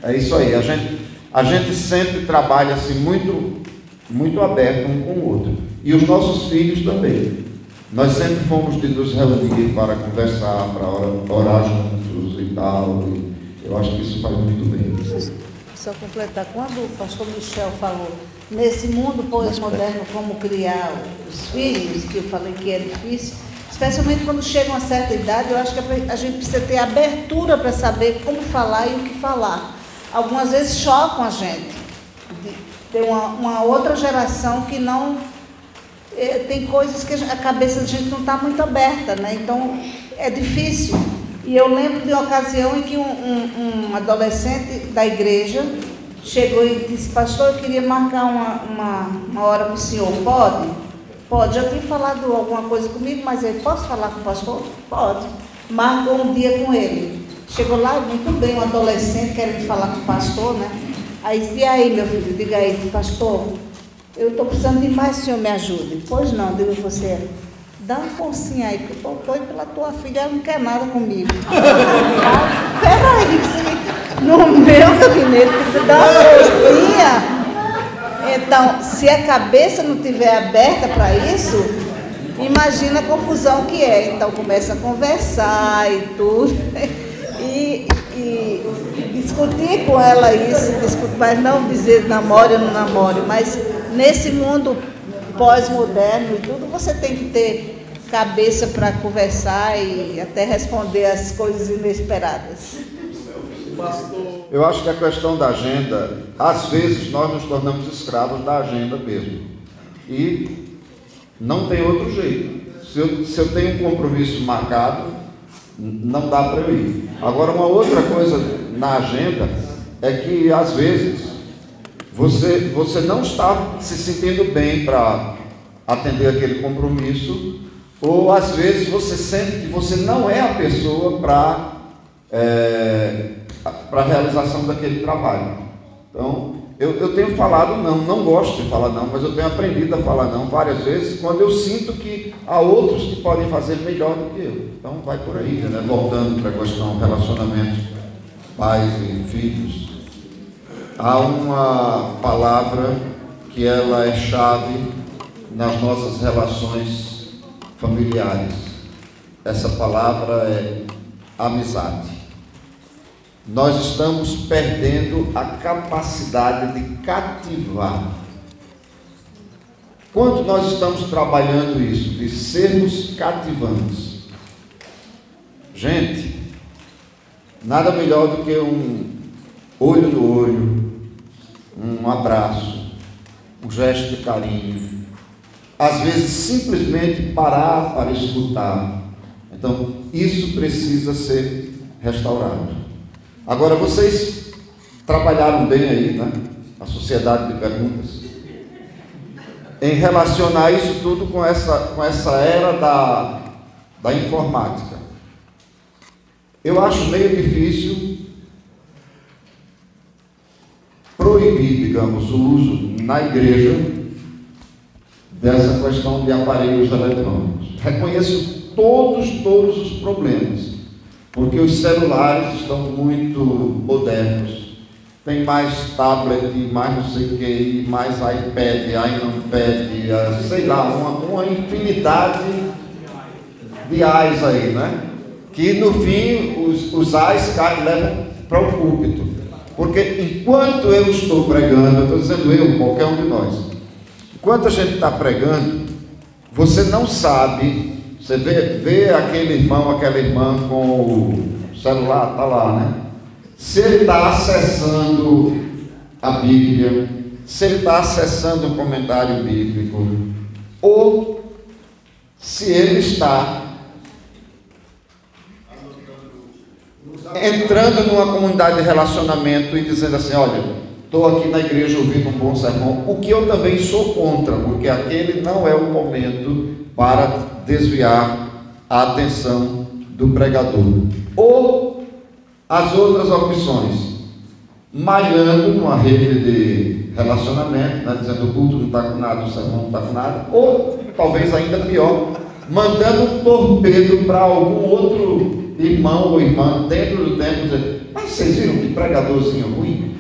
Speaker 1: é isso aí. A gente sempre trabalha assim muito aberto um com o outro. E os nossos filhos também. Nós sempre fomos de nos reunir para conversar, para orar juntos e tal. E eu acho que isso faz muito bem.
Speaker 3: Só completar, quando o pastor Michel falou nesse mundo pós-moderno como criar os filhos, que eu falei que é difícil, especialmente quando chega uma certa idade, eu acho que a gente precisa ter abertura para saber como falar e o que falar. Algumas vezes chocam a gente. Tem uma outra geração que não... tem coisas que a cabeça da gente não está muito aberta, né? Então, é difícil. E eu lembro de uma ocasião em que um adolescente da igreja chegou e disse: pastor, eu queria marcar uma hora com o senhor, pode? Pode, já tinha falado alguma coisa comigo, mas ele, posso falar com o pastor? Pode. Marcou um dia com ele. Chegou lá, muito bem, um adolescente querendo falar com o pastor, né? Aí disse, e aí, meu filho, diga aí, pastor, eu estou precisando de mais, o senhor me ajude. Pois não, digo você, dá uma forcinha aí, porque eu estou doido pela tua filha, ela não quer nada comigo. Peraí, no meu gabinete, dá uma forcinha. Então, se a cabeça não estiver aberta para isso, imagina a confusão que é. Então, começa a conversar e tudo, e discutir com ela isso, mas não dizer namore ou não namore, mas nesse mundo pós-moderno e tudo, você tem que ter cabeça para conversar e até responder as coisas inesperadas.
Speaker 1: Eu acho que a questão da agenda, às vezes nós nos tornamos escravos da agenda mesmo. E não tem outro jeito. Se eu tenho um compromisso marcado, não dá para eu ir. Agora, uma outra coisa na agenda é que, às vezes, você não está se sentindo bem para atender aquele compromisso, ou, às vezes, você sente que você não é a pessoa para a realização daquele trabalho. Então, eu tenho falado não gosto de falar não, mas eu tenho aprendido a falar não várias vezes, quando eu sinto que há outros que podem fazer melhor do que eu. Então, vai por aí, né? Voltando para a questão relacionamento, pais e filhos. Há uma palavra que ela é chave nas nossas relações familiares. Essa palavra é amizade. Nós estamos perdendo a capacidade de cativar. Quanto nós estamos trabalhando isso, de sermos cativantes? Gente, nada melhor do que um olho no olho, um abraço, um gesto de carinho. Às vezes, simplesmente parar para escutar. Então, isso precisa ser restaurado. Agora, vocês trabalharam bem aí, né? A sociedade de perguntas, em relacionar isso tudo com essa era da informática. Eu acho meio difícil proibir, digamos, o uso na igreja dessa questão de aparelhos eletrônicos. Reconheço todos os problemas, porque os celulares estão muito modernos, tem mais tablet, mais não sei o que, mais iPad, iPad, sei lá, uma infinidade de A's aí, né? Que no fim os A's levam para o púlpito. Porque enquanto eu estou pregando, eu estou dizendo eu, qualquer um de nós, enquanto a gente está pregando, você não sabe. Você vê aquele irmão, aquela irmã com o celular, está lá, né? Se ele está acessando a Bíblia, se ele está acessando um comentário bíblico, ou se ele está entrando numa comunidade de relacionamento e dizendo assim, olha, estou aqui na igreja ouvindo um bom sermão, o que eu também sou contra, porque aquele não é o momento para desviar a atenção do pregador. Ou as outras opções, malhando numa rede de relacionamento, né, dizendo o culto não está com nada, o sermão não está com nada, ou talvez ainda pior, mandando um torpedo para algum outro irmão ou irmã dentro do templo, dizendo, mas vocês viram que pregadorzinho ruim?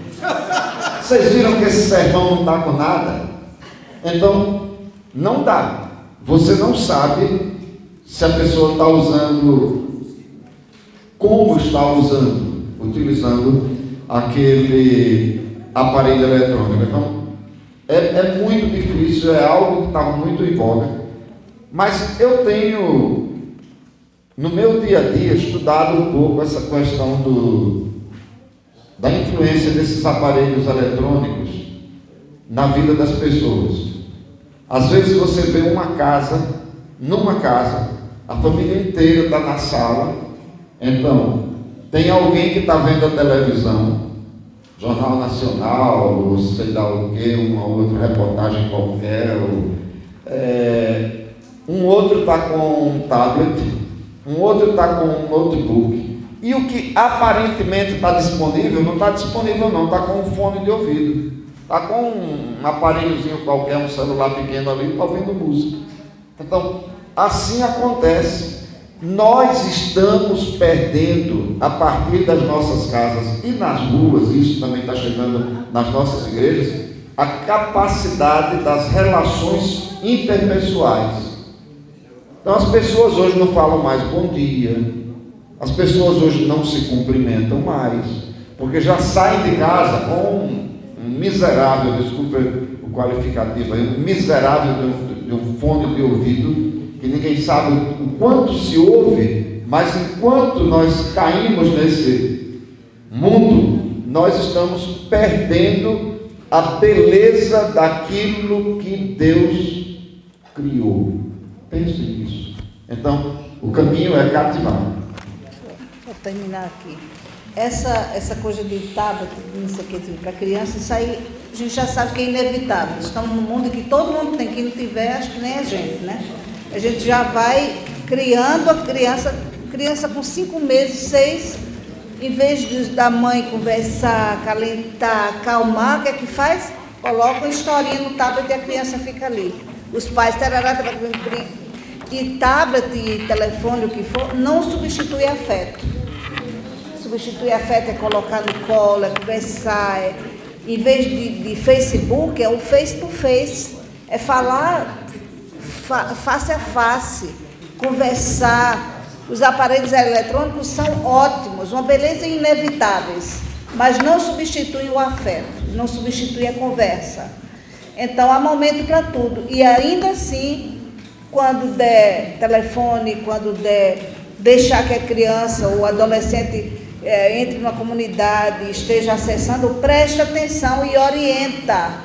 Speaker 1: Vocês viram que esse sermão não está com nada? Então, não dá. Você não sabe se a pessoa está usando, como está usando, utilizando aquele aparelho eletrônico. Então, é muito difícil, é algo que está muito em voga. Mas eu tenho, no meu dia a dia, estudado um pouco essa questão da influência desses aparelhos eletrônicos na vida das pessoas. Às vezes você vê numa casa, a família inteira está na sala, então tem alguém que está vendo a televisão, Jornal Nacional, ou sei lá o que, uma outra reportagem qualquer, um outro está com um tablet, um outro está com um notebook, e o que aparentemente está disponível, não está disponível não, está com um fone de ouvido, está com um aparelhozinho qualquer, um celular pequeno ali, está ouvindo música. Então, assim acontece. Nós estamos perdendo, a partir das nossas casas e nas ruas, isso também está chegando nas nossas igrejas, a capacidade das relações interpessoais. Então as pessoas hoje não falam mais bom dia, as pessoas hoje não se cumprimentam mais, porque já saem de casa com um miserável, desculpa o qualificativo, um miserável de um fone de ouvido, que ninguém sabe o quanto se ouve, mas enquanto nós caímos nesse mundo, nós estamos perdendo a beleza daquilo que Deus criou. Pense nisso. Então, o caminho é cativar.
Speaker 3: Vou terminar aqui. Essa coisa de tablet, não sei o que, para criança, isso aí a gente já sabe que é inevitável. Estamos num mundo que todo mundo tem, quem não tiver, acho que nem a gente, né? A gente já vai criando a criança com 5 meses, 6, em vez da mãe conversar, acalentar, acalmar, o que é que faz? Coloca uma historinha no tablet e a criança fica ali. Os pais, e tablet e telefone, o que for, não substitui afeto. Substituir afeto é colocar no colo, é conversar, em vez de Facebook, é o face to face, é falar face a face, conversar. Os aparelhos eletrônicos são ótimos, uma beleza inevitáveis, mas não substituem o afeto, não substituem a conversa. Então há momento para tudo, e ainda assim, quando der telefone, quando der deixar que a criança ou adolescente entre numa comunidade, esteja acessando, preste atenção e orienta.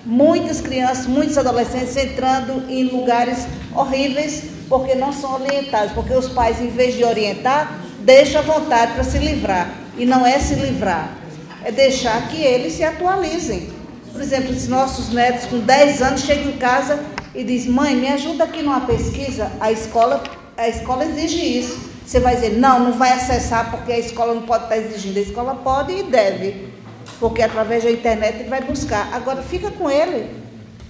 Speaker 3: Muitas crianças, muitos adolescentes entrando em lugares horríveis porque não são orientados, porque os pais, em vez de orientar, deixam à vontade para se livrar. E não é se livrar, é deixar que eles se atualizem. Por exemplo, os nossos netos com 10 anos chegam em casa e dizem: mãe, me ajuda aqui numa pesquisa. A escola exige isso. Você vai dizer: não vai acessar porque a escola não pode estar exigindo. A escola pode e deve, porque através da internet ele vai buscar. Agora fica com ele,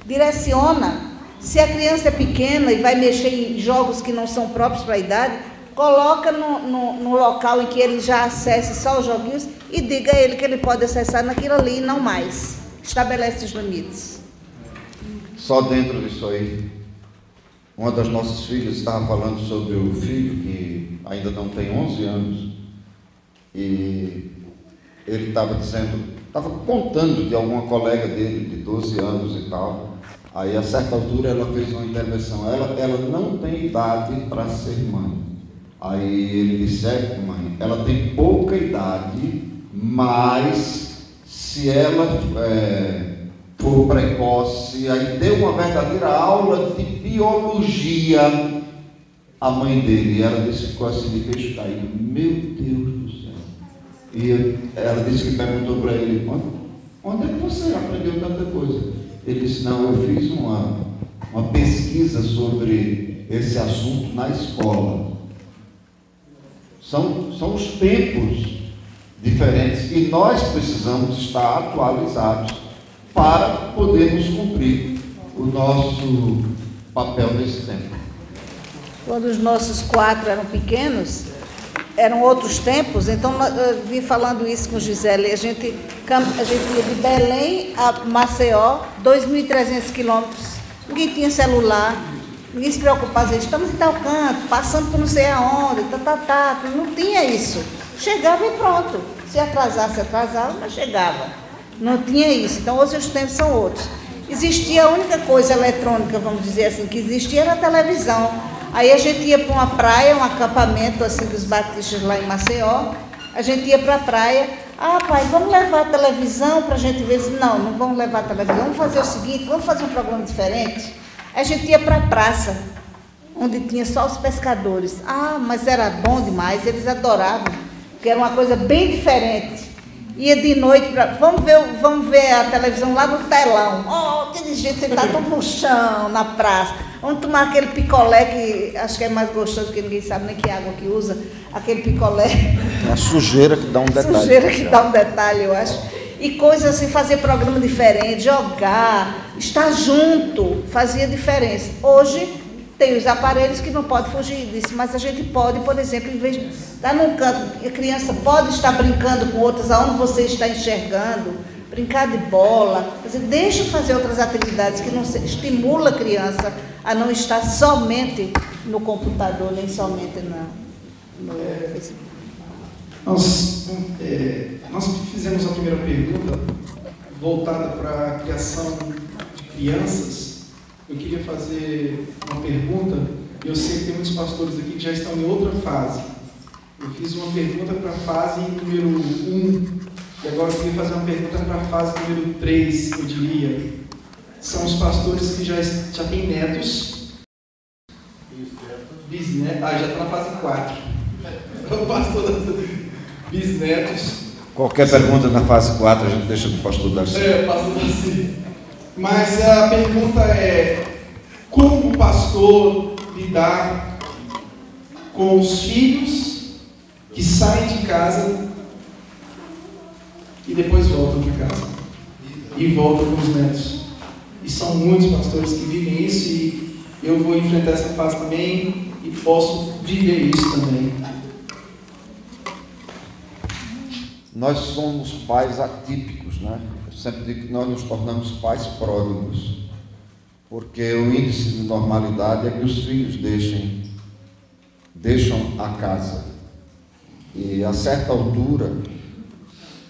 Speaker 3: direciona. Se a criança é pequena e vai mexer em jogos que não são próprios para a idade, coloca no local em que ele já acesse só os joguinhos e diga a ele que ele pode acessar naquilo ali e não mais. Estabelece os limites.
Speaker 1: Só dentro disso aí, uma das nossas filhas estava falando sobre o filho que ainda não tem 11 anos e ele estava contando de alguma colega dele de 12 anos e tal. Aí a certa altura ela fez uma intervenção, ela não tem idade para ser mãe. Aí ele disse: mãe, ela tem pouca idade, mas se ela for precoce, aí deu uma verdadeira aula de biologia à mãe dele. E ela disse que ficou assim de queixo caído: meu Deus do céu. E ela disse que perguntou para ele: onde é que você aprendeu tanta coisa? Ele disse: não, eu fiz uma pesquisa sobre esse assunto na escola. São os tempos diferentes e nós precisamos estar atualizados para podermos cumprir o nosso papel nesse tempo.
Speaker 3: Quando os nossos 4 eram pequenos, eram outros tempos, então eu vim falando isso com Gisele. A gente ia de Belém a Maceió, 2.300 quilômetros, ninguém tinha celular, ninguém se preocupava, estamos em tal canto, passando por não sei aonde, não tinha isso. Chegava e pronto, se atrasava, mas chegava. Não tinha isso, então hoje os tempos são outros. Existia a única coisa eletrônica, vamos dizer assim, que existia era a televisão. Aí a gente ia para uma praia, um acampamento assim dos batistas lá em Maceió, a gente ia para a praia: pai, vamos levar a televisão para a gente ver? Não vamos levar a televisão, vamos fazer o seguinte, vamos fazer um programa diferente. A gente ia para a praça, onde tinha só os pescadores. Mas era bom demais, eles adoravam, porque era uma coisa bem diferente. Ia de noite para... Vamos ver a televisão lá no telão. Oh, tem gente sentado tudo no chão, na praça. Vamos tomar aquele picolé que acho que é mais gostoso, porque ninguém sabe nem que água que usa. Aquele picolé.
Speaker 1: É a sujeira que dá um detalhe.
Speaker 3: Sujeira que dá um detalhe, eu acho. E coisas assim, fazer programa diferente, jogar, estar junto, fazia diferença. Hoje tem os aparelhos que não pode fugir disso, mas a gente pode, por exemplo, em vez de estar num canto, a criança pode estar brincando com outras, aonde você está enxergando, brincar de bola, quer dizer, deixa fazer outras atividades que não estimula a criança a não estar somente no computador, nem somente no Facebook.
Speaker 2: Nós fizemos a primeira pergunta voltada para a criação de crianças. Eu queria fazer uma pergunta, e eu sei que tem muitos pastores aqui que já estão em outra fase. Eu fiz uma pergunta para a fase número 1, e agora eu queria fazer uma pergunta para a fase número 3, eu diria. São os pastores que já têm netos. Bisnetos. Já está na fase 4. O pastor bisnetos.
Speaker 1: Qualquer pergunta na fase 4 a gente deixa para o pastor Darcy.
Speaker 2: Pastor Darcy. Mas a pergunta é: como o pastor lidar com os filhos que saem de casa e depois voltam para casa? E voltam com os netos. E são muitos pastores que vivem isso, e eu vou enfrentar essa fase também e posso viver isso também.
Speaker 1: Nós somos pais atípicos, né? Eu sempre digo que nós nos tornamos pais pródigos, porque o índice de normalidade é que os filhos deixam a casa. E a certa altura,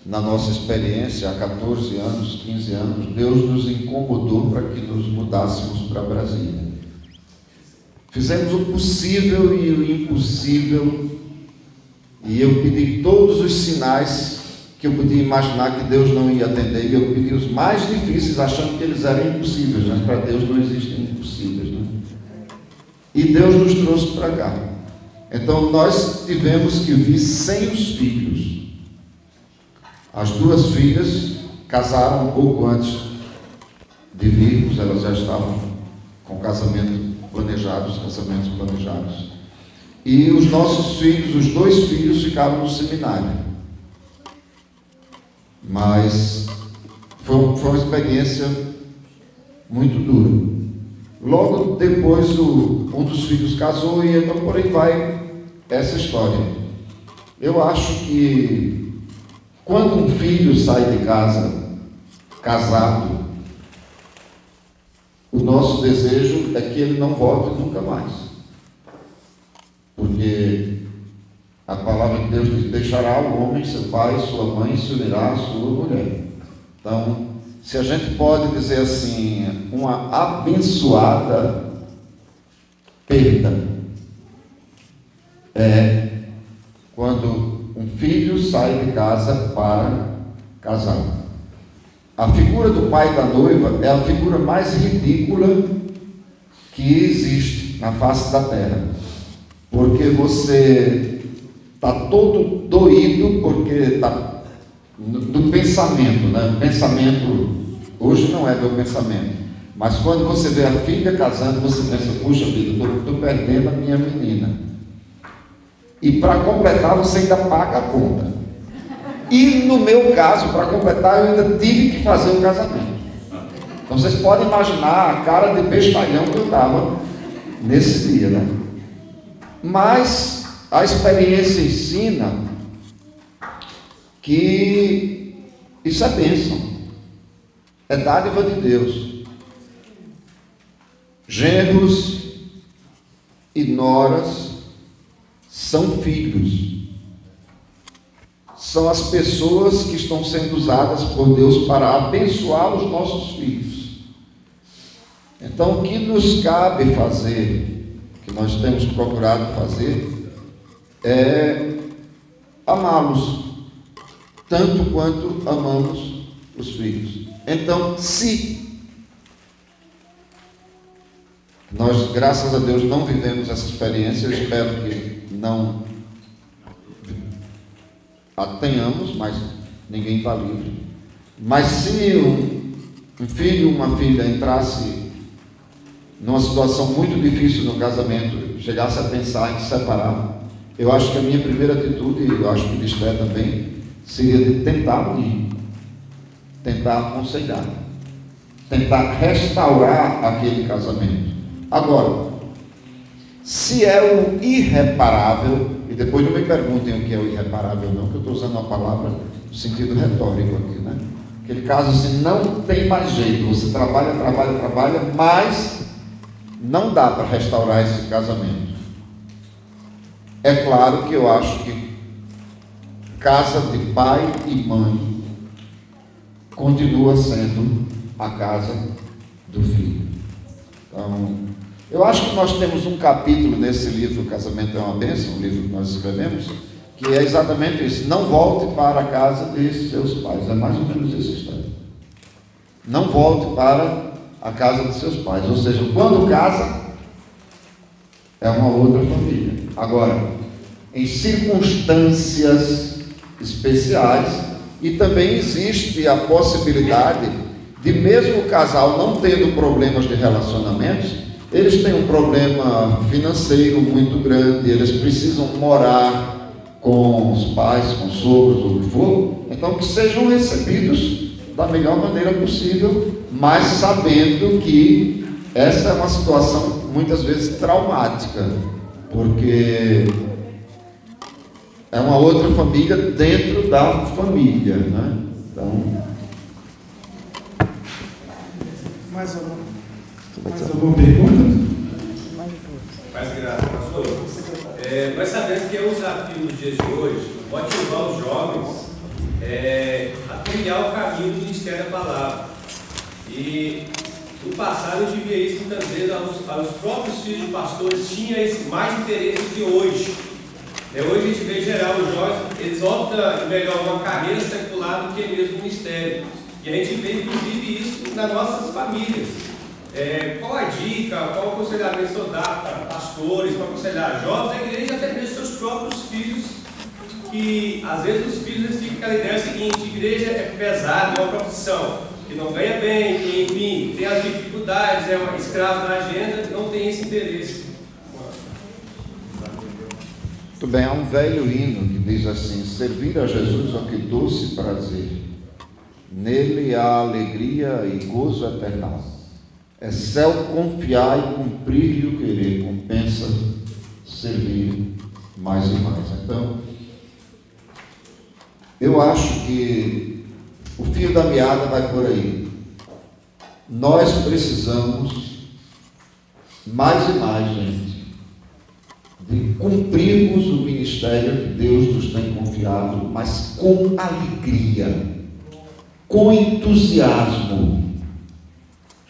Speaker 1: na nossa experiência, há 14 anos, 15 anos, Deus nos incomodou para que nos mudássemos para Brasília. Fizemos o possível e o impossível, e eu pedi todos os sinais que eu podia imaginar que Deus não ia atender, e eu pedi os mais difíceis, achando que eles eram impossíveis, mas para Deus não existem impossíveis, né? E Deus nos trouxe para cá. Então nós tivemos que vir sem os filhos. As duas filhas casaram um pouco antes de virmos, elas já estavam com casamentos planejados. E os nossos filhos, os dois filhos, ficaram no seminário. Mas foi uma experiência muito dura. Logo depois, um dos filhos casou, e então por aí vai essa história. Eu acho que quando um filho sai de casa casado, o nosso desejo é que ele não volte nunca mais. Porque a palavra de Deus diz: deixará o homem seu pai e sua mãe, e se unirá à sua mulher. Então, se a gente pode dizer assim, uma abençoada perda é quando um filho sai de casa para casar. A figura do pai da noiva é a figura mais ridícula que existe na face da terra, porque você está todo doído, porque está do pensamento, né? O pensamento hoje não é meu pensamento, mas quando você vê a filha casando, você pensa: puxa vida, estou perdendo a minha menina. E para completar, você ainda paga a conta. E no meu caso, para completar, eu ainda tive que fazer o casamento. Então vocês podem imaginar a cara de bestalhão que eu estava nesse dia, né? Mas a experiência ensina que isso é bênção, é dádiva de Deus. Genros e noras são filhos, são as pessoas que estão sendo usadas por Deus para abençoar os nossos filhos. Então, o que nos cabe fazer, que nós temos procurado fazer, é amá-los, tanto quanto amamos os filhos. Então, se nós, graças a Deus, não vivemos essa experiência, eu espero que não a tenhamos, mas ninguém está livre. Mas se um filho, uma filha entrasse numa situação muito difícil no casamento, chegasse a pensar em se separar, eu acho que a minha primeira atitude, e eu acho que o Esther também, seria de tentar unir, tentar aconselhar, tentar restaurar aquele casamento. Agora, se é o irreparável, e depois não me perguntem o que é o irreparável não, que eu estou usando uma palavra no sentido retórico aqui, né? Aquele caso assim, não tem mais jeito, você trabalha, mas não dá para restaurar esse casamento. É claro que eu acho que casa de pai e mãe continua sendo a casa do filho. Então, eu acho que nós temos um capítulo nesse livro, O Casamento é uma Bênção, um livro que nós escrevemos, que é exatamente isso: não volte para a casa de seus pais. É mais ou menos essa história. Não volte para a casa de seus pais. Ou seja, quando casa, é uma outra família. Agora, em circunstâncias especiais, e também existe a possibilidade de, mesmo o casal não tendo problemas de relacionamentos, eles têm um problema financeiro muito grande, eles precisam morar com os pais, com os sogros, ou o que for, então que sejam recebidos da melhor maneira possível, mas sabendo que essa é uma situação muitas vezes traumática, porque é uma outra família dentro da família, né? Então,
Speaker 4: mais alguma pergunta?
Speaker 5: Mais graça, pastor. Nós sabemos que é um desafio nos dias de hoje motivar os jovens a trilhar o caminho do ministério da palavra. E no passado eu tive isso muitas vezes aos próprios filhos de pastores, tinha mais interesse que hoje. Hoje a gente vê em geral os jovens, eles optam melhor uma carreira secular do que mesmo o ministério. E a gente vê inclusive isso nas nossas famílias. Qual a dica, qual o aconselhamento que o senhor dá para pastores, para aconselhar jovens, a igreja, até mesmo seus próprios filhos, que às vezes os filhos eles ficam com aquela ideia seguinte: igreja é pesada, é uma profissão que não ganha bem, que, enfim, tem as dificuldades, é uma escravo da agenda, não tem esse interesse.
Speaker 1: muito bem, há um velho hino que diz assim: servir a Jesus é que doce prazer, nele há alegria e gozo eternal. É céu confiar e cumprir e o querer, compensa servir mais e mais. Então, eu acho que o fio da meada vai por aí. Nós precisamos mais e mais, gente, de cumprirmos o ministério que Deus nos tem confiado, mas com alegria, com entusiasmo.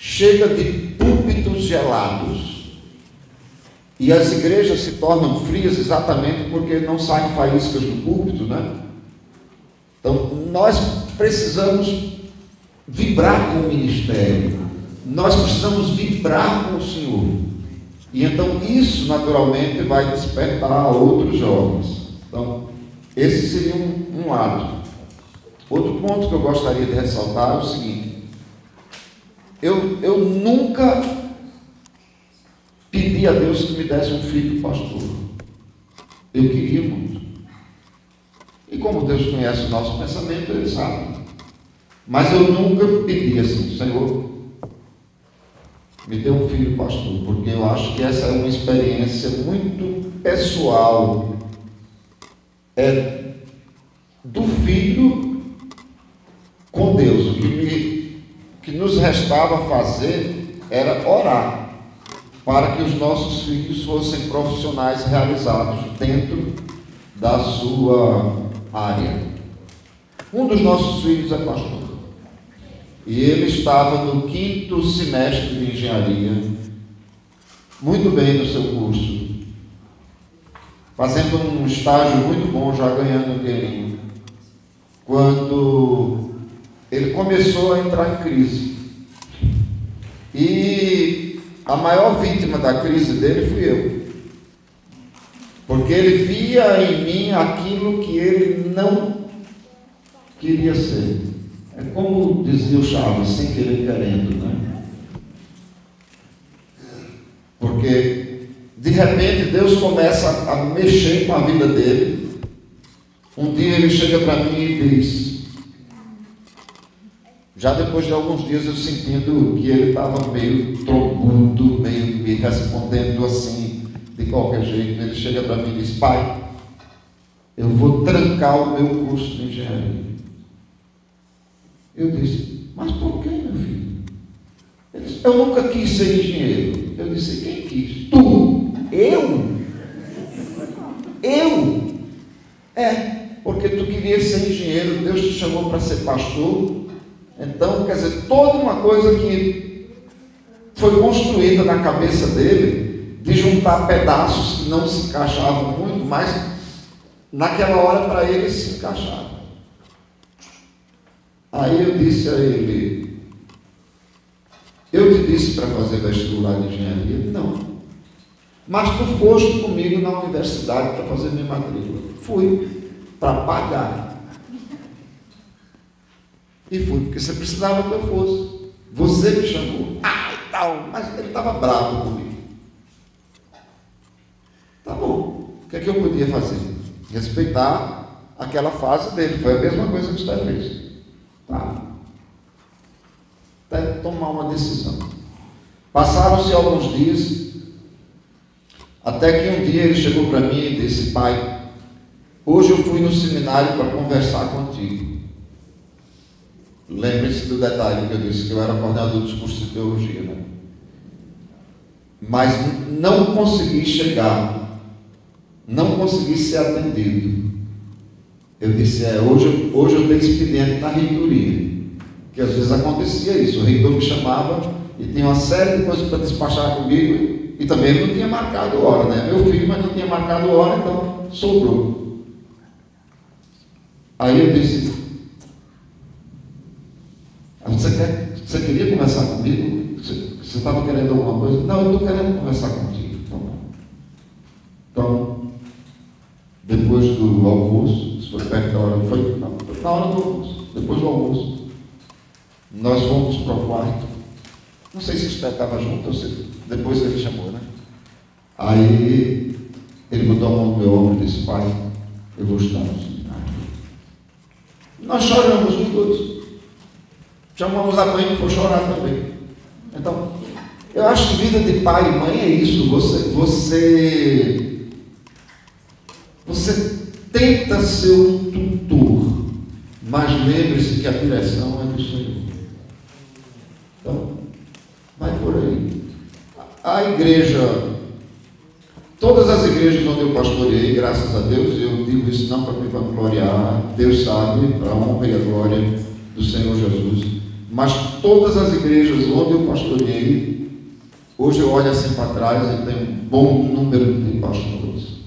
Speaker 1: Chega de púlpitos gelados. E as igrejas se tornam frias exatamente porque não saem faíscas do púlpito, né? Então, nós precisamos vibrar com o ministério. Nós precisamos vibrar com o Senhor. E então isso naturalmente vai despertar outros jovens. Então, esse seria um lado. Outro ponto que eu gostaria de ressaltar é o seguinte: eu nunca pedi a Deus que me desse um filho pastor. Eu queria muito. E como Deus conhece o nosso pensamento, Ele sabe. Mas eu nunca pedi assim: Senhor, me dê um filho pastor, porque eu acho que essa é uma experiência muito pessoal, do filho com Deus. O que nos restava fazer era orar para que os nossos filhos fossem profissionais realizados dentro da sua área. Um dos nossos filhos é pastor. E ele estava no 5º semestre de engenharia, muito bem no seu curso, fazendo um estágio muito bom, já ganhando um dinheirinho, quando ele começou a entrar em crise. E a maior vítima da crise dele fui eu, porque ele via em mim aquilo que ele não queria ser. É como dizia o Chaves, sem querer querendo, né? Porque, de repente, Deus começa a mexer com a vida dele. Um dia ele chega para mim e diz, já depois de alguns dias eu sentindo que ele estava meio trombudo, meio me respondendo assim, de qualquer jeito, ele chega para mim e diz, pai, eu vou trancar o meu curso de engenharia. Eu disse, mas por que, meu filho? Ele disse, eu nunca quis ser engenheiro. Eu disse, quem quis? Tu? Eu? Eu? É, porque tu querias ser engenheiro, Deus te chamou para ser pastor. Então, quer dizer, toda uma coisa que foi construída na cabeça dele, de juntar pedaços que não se encaixavam muito, mas naquela hora para ele se encaixava. Aí eu disse a ele, eu te disse para fazer vestibular de engenharia? Não. Mas tu foste comigo na universidade para fazer minha matrícula. Fui, para pagar. E fui, porque você precisava que eu fosse. Você me chamou. Ah, e tal. Mas ele estava bravo comigo. Tá bom. O que é que eu podia fazer? Respeitar aquela fase dele. Foi a mesma coisa que o Steph fez. Tá. Até tomar uma decisão. Passaram-se alguns dias, até que um dia ele chegou para mim e disse, pai, hoje eu fui no seminário para conversar contigo. Lembre-se do detalhe que eu disse, que eu era coordenador dos cursos de teologia, né? Mas não consegui chegar, não consegui ser atendido. Eu disse, hoje eu dei expediente na reitoria, que às vezes acontecia isso, o reitor me chamava e tinha uma série de coisas para despachar comigo, e também ele não tinha marcado hora, né? Meu filho, mas não tinha marcado hora, então sobrou. Aí eu disse, você queria conversar comigo? Você estava querendo alguma coisa? Não, eu estou querendo conversar contigo. Então, depois do almoço, isso foi perto da hora, não, foi na hora do almoço, depois do almoço, nós fomos para o quarto. Não sei se o Esther estava junto, ou se depois ele chamou, né? Aí ele botou a mão no meu ombro e disse, pai, eu vou estudar no seminário. Nós choramos os dois. Chamamos a mãe e foi chorar também. Então, eu acho que vida de pai e mãe é isso. Você tenta ser um tutor, mas lembre-se que a direção é do Senhor. Então, vai por aí. A igreja, todas as igrejas onde eu pastoreei, graças a Deus, eu digo isso não para me vangloriar, Deus sabe, para a honra e a glória do Senhor Jesus. Mas todas as igrejas onde eu pastoreei, hoje eu olho assim para trás e tenho um bom número de pastores.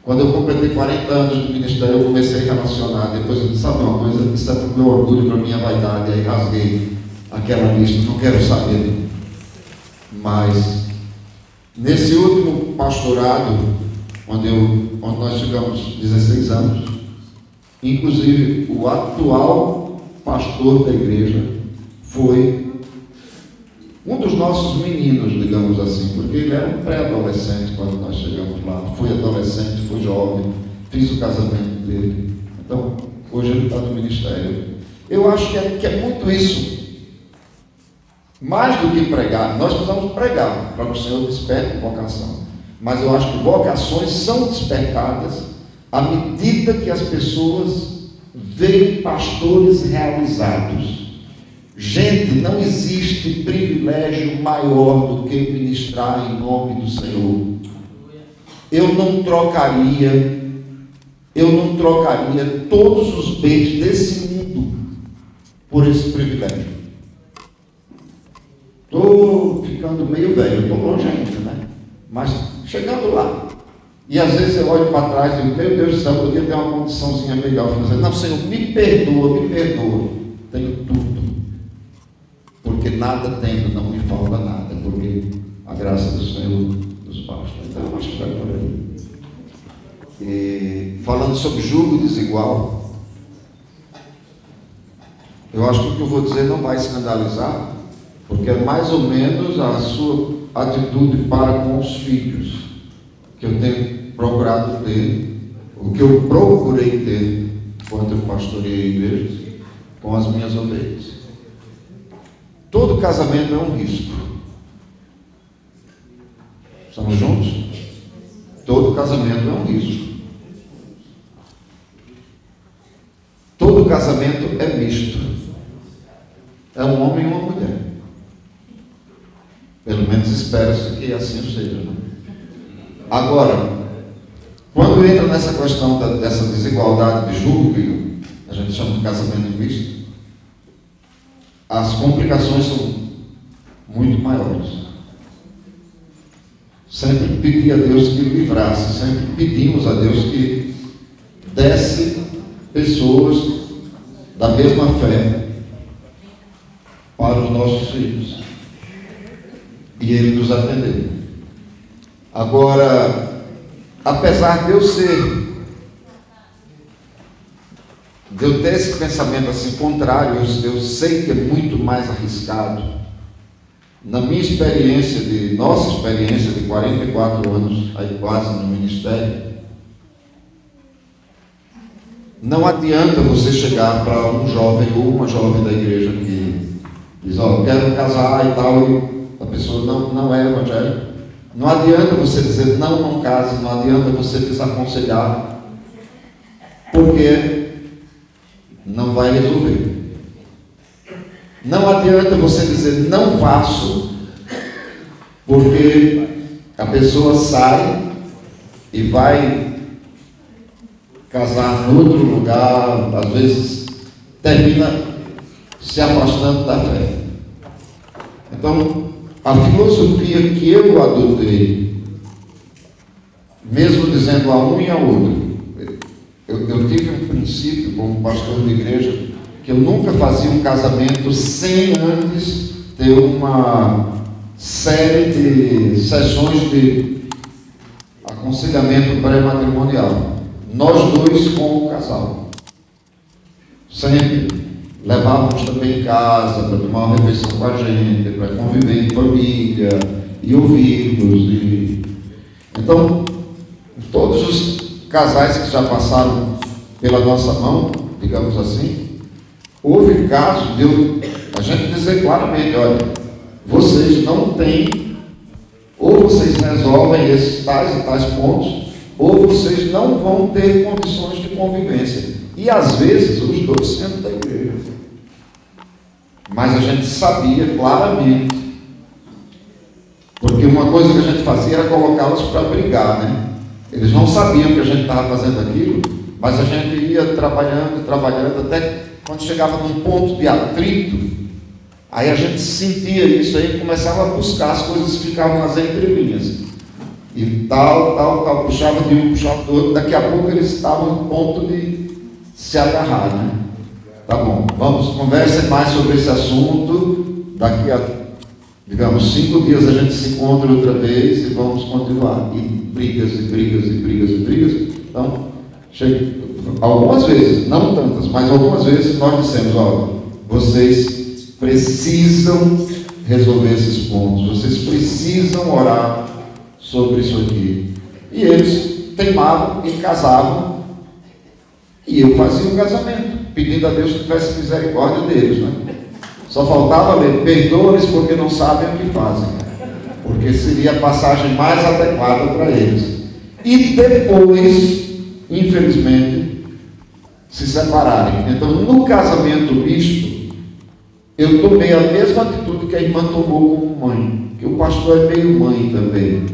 Speaker 1: Quando eu completei 40 anos de ministério, eu comecei a relacionar. Depois eu disse, sabe uma coisa? Isso é para o meu orgulho, para a minha vaidade. Aí rasguei aquela lista, não quero saber. Mas, nesse último pastorado, onde nós ficamos 16 anos, inclusive o atual pastor da igreja foi um dos nossos meninos, digamos assim, porque ele era um pré-adolescente quando nós chegamos lá. Foi adolescente, foi jovem, fiz o casamento dele. Então, hoje ele está no ministério. Eu acho que é muito isso. Mais do que pregar, nós precisamos pregar para que o Senhor desperte vocação. Mas eu acho que vocações são despertadas à medida que as pessoas veem pastores realizados. Gente, não existe privilégio maior do que ministrar em nome do Senhor. Eu não trocaria todos os bens desse mundo por esse privilégio. Estou ficando meio velho, estou longe ainda, né? Mas chegando lá. E às vezes eu olho para trás e digo, meu Deus do céu, eu podia ter uma condiçãozinha melhor. Eu falo, não, Senhor, me perdoa. Tenho tudo. Porque nada tendo, não me falta nada, porque a graça do Senhor nos basta. Então, eu acho que vai por aí. E, falando sobre julgo desigual, eu acho que o que eu vou dizer não vai escandalizar, porque é mais ou menos a sua atitude para com os filhos que eu tenho procurado ter, o que eu procurei ter enquanto eu pastoreei igrejas com as minhas ovelhas. Todo casamento é um risco. Estamos juntos? Todo casamento é um risco. Todo casamento é misto. É um homem e uma mulher. Pelo menos espera-se que assim seja, né? Agora, quando entra nessa questão dessa desigualdade de julgo, que a gente chama de casamento misto, as complicações são muito maiores. Sempre pedi a Deus que livrasse, sempre pedimos a Deus que desse pessoas da mesma fé para os nossos filhos. E Ele nos atendeu. Agora, apesar de eu ter esse pensamento assim contrário, eu sei que é muito mais arriscado. Na minha experiência, nossa experiência de 44 anos, aí quase no ministério, não adianta você chegar para um jovem ou uma jovem da igreja que diz, ó, quero casar e tal, e a pessoa não é evangélica. Não adianta você dizer não case, não adianta você desaconselhar, porque não vai resolver. Não adianta você dizer não faço, porque a pessoa sai e vai casar em outro lugar, às vezes termina se afastando da fé. Então, a filosofia que eu adotei, mesmo dizendo a um e a outro, eu tive um princípio como pastor de igreja, que eu nunca fazia um casamento sem antes ter uma série de sessões de aconselhamento pré-matrimonial. Nós dois com o casal. Sempre levávamos também em casa para tomar uma refeição com a gente, para conviver em família e ouvi-los. Então, todos os casais que já passaram pela nossa mão, digamos assim, houve caso de a gente dizer claramente, olha, vocês não têm, ou vocês resolvem esses tais e tais pontos, ou vocês não vão ter condições de convivência. E às vezes os dois sendo da igreja. Mas a gente sabia claramente, porque uma coisa que a gente fazia era colocá-los para brigar, né? Eles não sabiam que a gente estava fazendo aquilo, mas a gente ia trabalhando, até quando chegava num ponto de atrito, aí a gente sentia isso, aí começava a buscar, as coisas ficavam nas entrelinhas. E tal, puxava de um, puxava do outro, daqui a pouco eles estavam no ponto de se agarrar, né? Tá bom, conversem mais sobre esse assunto, daqui a, digamos, 5 dias a gente se encontra outra vez e vamos continuar. E brigas. Então, algumas vezes, não tantas, mas algumas vezes nós dissemos, olha, vocês precisam resolver esses pontos, vocês precisam orar sobre isso aqui. E eles teimavam e casavam, e eu fazia o casamento, pedindo a Deus que tivesse misericórdia deles, né? Só faltava ler, perdoa-lhes porque não sabem o que fazem, porque seria a passagem mais adequada para eles. E depois, infelizmente, se separarem. Então, no casamento misto, eu tomei a mesma atitude que a irmã tomou como mãe, que o pastor é meio mãe também.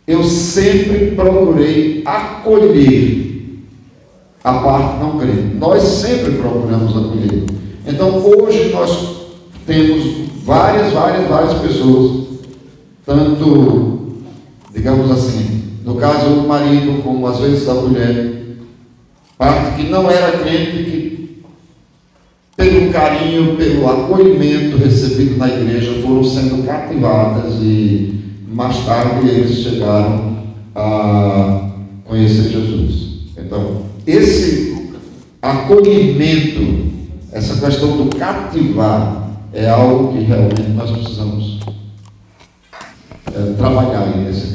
Speaker 1: Eu sempre procurei acolher a parte não crente. Nós sempre procuramos acolher. Então, hoje nós temos várias pessoas, tanto, digamos assim, no caso do marido, como às vezes da mulher, parte que não era crente, que pelo carinho, pelo acolhimento recebido na igreja, foram sendo cativadas e mais tarde eles chegaram a conhecer Jesus. Então, esse acolhimento é essa questão do cativar é algo que realmente nós precisamos trabalhar aí nesse